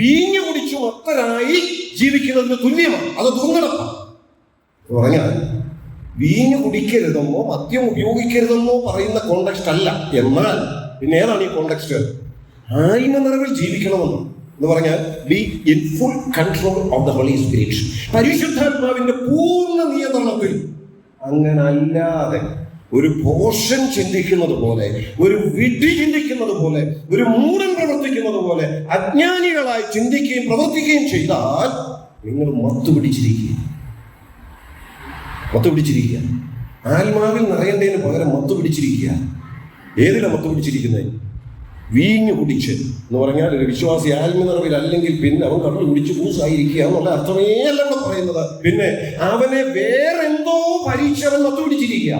വീഞ്ഞു കുടിച്ചു മത്തരായി ജീവിക്കുന്നതിന് തുല്യമാണ്. അത് ദുർനടപ്പാണ്. പറഞ്ഞാൽ വീഞ്ഞു കുടിക്കരുതെന്നോ മദ്യം ഉപയോഗിക്കരുതെന്നോ പറയുന്ന കോണ്ടെക്സ്റ്റ് അല്ല. എന്നാൽ പിന്നെ ഏതാണ് ഈ കോണ്ടെക്സ്റ്റ്? ആത്മനിറവിൽ ജീവിക്കണമെന്ന് എന്ന് പറഞ്ഞാൽ be in full control of the holy spirit, പരിശുദ്ധാത്മാവിന്റെ പൂർണ്ണ നിയന്ത്രണത്തിൽ. അങ്ങനെ അല്ലാതെ ഒരു പോഷൻ ചിന്തിക്കുന്നത് പോലെ, ഒരു വിഡ്ഢി ചിന്തിക്കുന്നത് പോലെ, ഒരു മൂഢൻ പ്രവർത്തിക്കുന്നത് പോലെ അജ്ഞാനികളായി ചിന്തിക്കുകയും പ്രവർത്തിക്കുകയും ചെയ്താൽ നിങ്ങൾ മത്തുപിടിച്ചിരിക്കുക. ആത്മാവിൽ നിറയേണ്ടതിന് പകരം മത്തുപിടിച്ചിരിക്കുക. ഏതിലാണ് മത്തുപിടിച്ചിരിക്കുന്നത്? വീഞ്ഞു കുടിച്ച് എന്ന് പറഞ്ഞാൽ ഒരു വിശ്വാസി ആത്മനിറവിൽ അല്ലെങ്കിൽ പിന്നെ അവൻ കടൽ കുടിച്ച് പൂസായിരിക്കുക എന്നുള്ള അർത്ഥമേ അല്ല ഇവിടെ പറയുന്നത്. പിന്നെ അവനെ വേറെന്തോ പരീക്ഷ അവൻ മത്തുപിടിച്ചിരിക്കുക.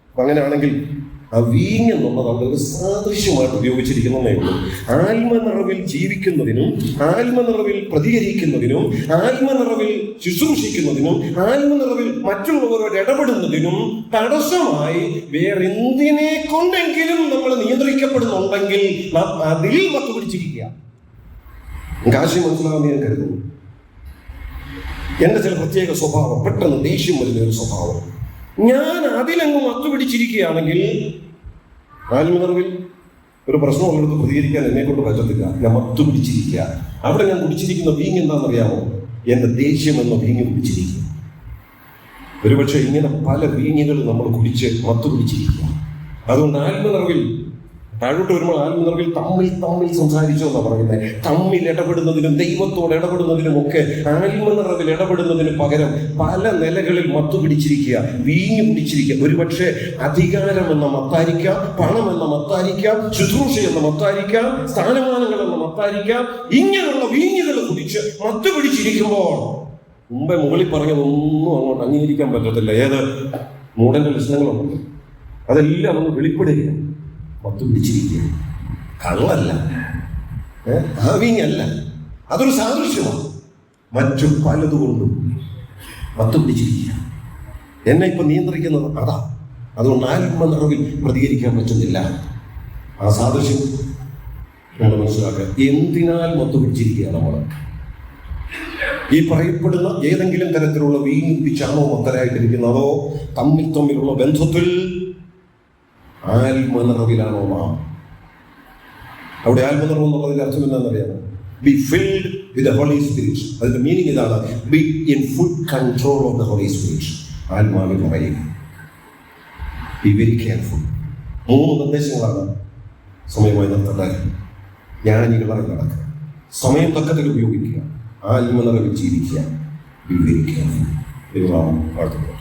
അപ്പൊ അങ്ങനെയാണെങ്കിൽ ആ വീഞ്ഞെന്നുള്ളത് അവിടെ ഒരു സാദൃശ്യമായിട്ട് ഉപയോഗിച്ചിരിക്കുന്നതേ ഉള്ളൂ. ആത്മനിറവിൽ ജീവിക്കുന്നതിനും ആത്മനിറവിൽ പ്രതികരിക്കുന്നതിനും ആത്മനിറവിൽ ശുശ്രൂഷിക്കുന്നതിനും ആത്മനിറവിൽ മറ്റുള്ളവരോട് ഇടപെടുന്നതിനും തടസ്സമായി വേറെന്തിനെ കൊണ്ടെങ്കിലും നമ്മൾ നിയന്ത്രിക്കപ്പെടുന്നുണ്ടെങ്കിൽ നാം അതിൽ മത്തുപിടിച്ചിരിക്കുക. കാശി മനസ്സിലാവുന്ന ഞാൻ കരുതുന്നു. എന്റെ ചില പ്രത്യേക സ്വഭാവം, പെട്ടെന്ന് ദേഷ്യം വരുന്ന ഒരു സ്വഭാവം. ഞാൻ അതിലങ്ങ് മത്തുപിടിച്ചിരിക്കുകയാണെങ്കിൽ ആത്മനിറവിൽ ഒരു പ്രശ്നമുള്ളിടത്ത് പ്രതികരിക്കാൻ എന്നെ കൊണ്ട് പറ്റത്തില്ല. ഞാൻ മത്തുപിടിച്ചിരിക്കുക. അവിടെ ഞാൻ കുടിച്ചിരിക്കുന്ന വീഞ്ഞ് എന്താണെന്നറിയാമോ? എന്റെ ദേഷ്യം എന്ന വീഞ്ഞ് കുടിച്ചിരിക്കുക. ഒരുപക്ഷെ ഇങ്ങനെ പല വീഞ്ഞുകൾ നമ്മൾ കുടിച്ച് മത്തുപിടിച്ചിരിക്കുക. അതുകൊണ്ട് ആത്മനിറവിൽ താഴോട്ട് വരുമ്പോൾ ആത്മനിറവിൽ തമ്മിൽ സംസാരിച്ചോ എന്നാണ് പറയുന്നത്. തമ്മിൽ ഇടപെടുന്നതിനും ദൈവത്തോട് ഇടപെടുന്നതിനും ഒക്കെ ആത്മനിറവിൽ ഇടപെടുന്നതിന് പകരം പല നിലകളിൽ മത്തുപിടിച്ചിരിക്കുക, വീഞ്ഞു പിടിച്ചിരിക്കുക. ഒരുപക്ഷെ അധികാരം എന്ന മത്തായിരിക്കാം, പണം എന്ന മത്തായിരിക്കാം, ശുശ്രൂഷ എന്ന മത്തായിരിക്കാം, സ്ഥാനമാനങ്ങൾ എന്ന മത്തായിരിക്കാം. ഇങ്ങനെയുള്ള വീഞ്ഞുകൾ കുടിച്ച് മത്തുപിടിച്ചിരിക്കുമ്പോൾ മുമ്പേ മുകളിൽ പറഞ്ഞതൊന്നും അങ്ങോട്ട് അംഗീകരിക്കാൻ പറ്റത്തില്ല. ഏത് മൂടന്റെ ലക്ഷണങ്ങളുണ്ട് അതെല്ലാം ഒന്ന് വെളിപ്പെടുകയാണ്. മത്തുപിടിച്ചിരിക്കുക. കള്ളല്ല, ആവിങ്ങല്ല, അതൊരു സാദൃശ്യമാണ്. മറ്റു പലതുകൊണ്ടും മത്തുപിടിച്ചിരിക്കുക. എന്നെ ഇപ്പൊ നിയന്ത്രിക്കുന്നത് അതാ. അതുകൊണ്ട് ആത്മനിറവിൽ പ്രതികരിക്കാൻ പറ്റുന്നില്ല. ആ സാദൃശ്യം നമ്മൾ മനസ്സിലാക്കുക. എന്തിനാൽ മത്തുപിടിച്ചിരിക്കുക? നമ്മൾ ഈ പറയപ്പെടുന്ന ഏതെങ്കിലും തരത്തിലുള്ള വീഞ്ഞു കുടിച്ചാണോ മത്തരായിട്ടിരിക്കുന്നതോ തമ്മിലുള്ള ബന്ധത്തിൽ ആത്മനിറവിലാണോ നാം? അവിടെ ആത്മനിറവ് എന്നുള്ളതിന്റെ അർത്ഥം എന്താണെന്നറിയാമോ? Be filled with the holy spirit. അതിന്റെ മീനിങ് ഇതാണ്, be in full control of the holy spirit. ആത്മാവിൽ പറയുക. B very careful. 3 നിർദ്ദേശങ്ങളാണ് സമയമായി നിർത്തേണ്ടത്. ജ്ഞാനികളായി നടക്കുക, സമയം തക്കത്തിൽ ഉപയോഗിക്കുക, ആത്മനിറവിൽ ജീവിക്കുക. B very careful. ദൈവനാമം വാഴ്ത്തപ്പെടും.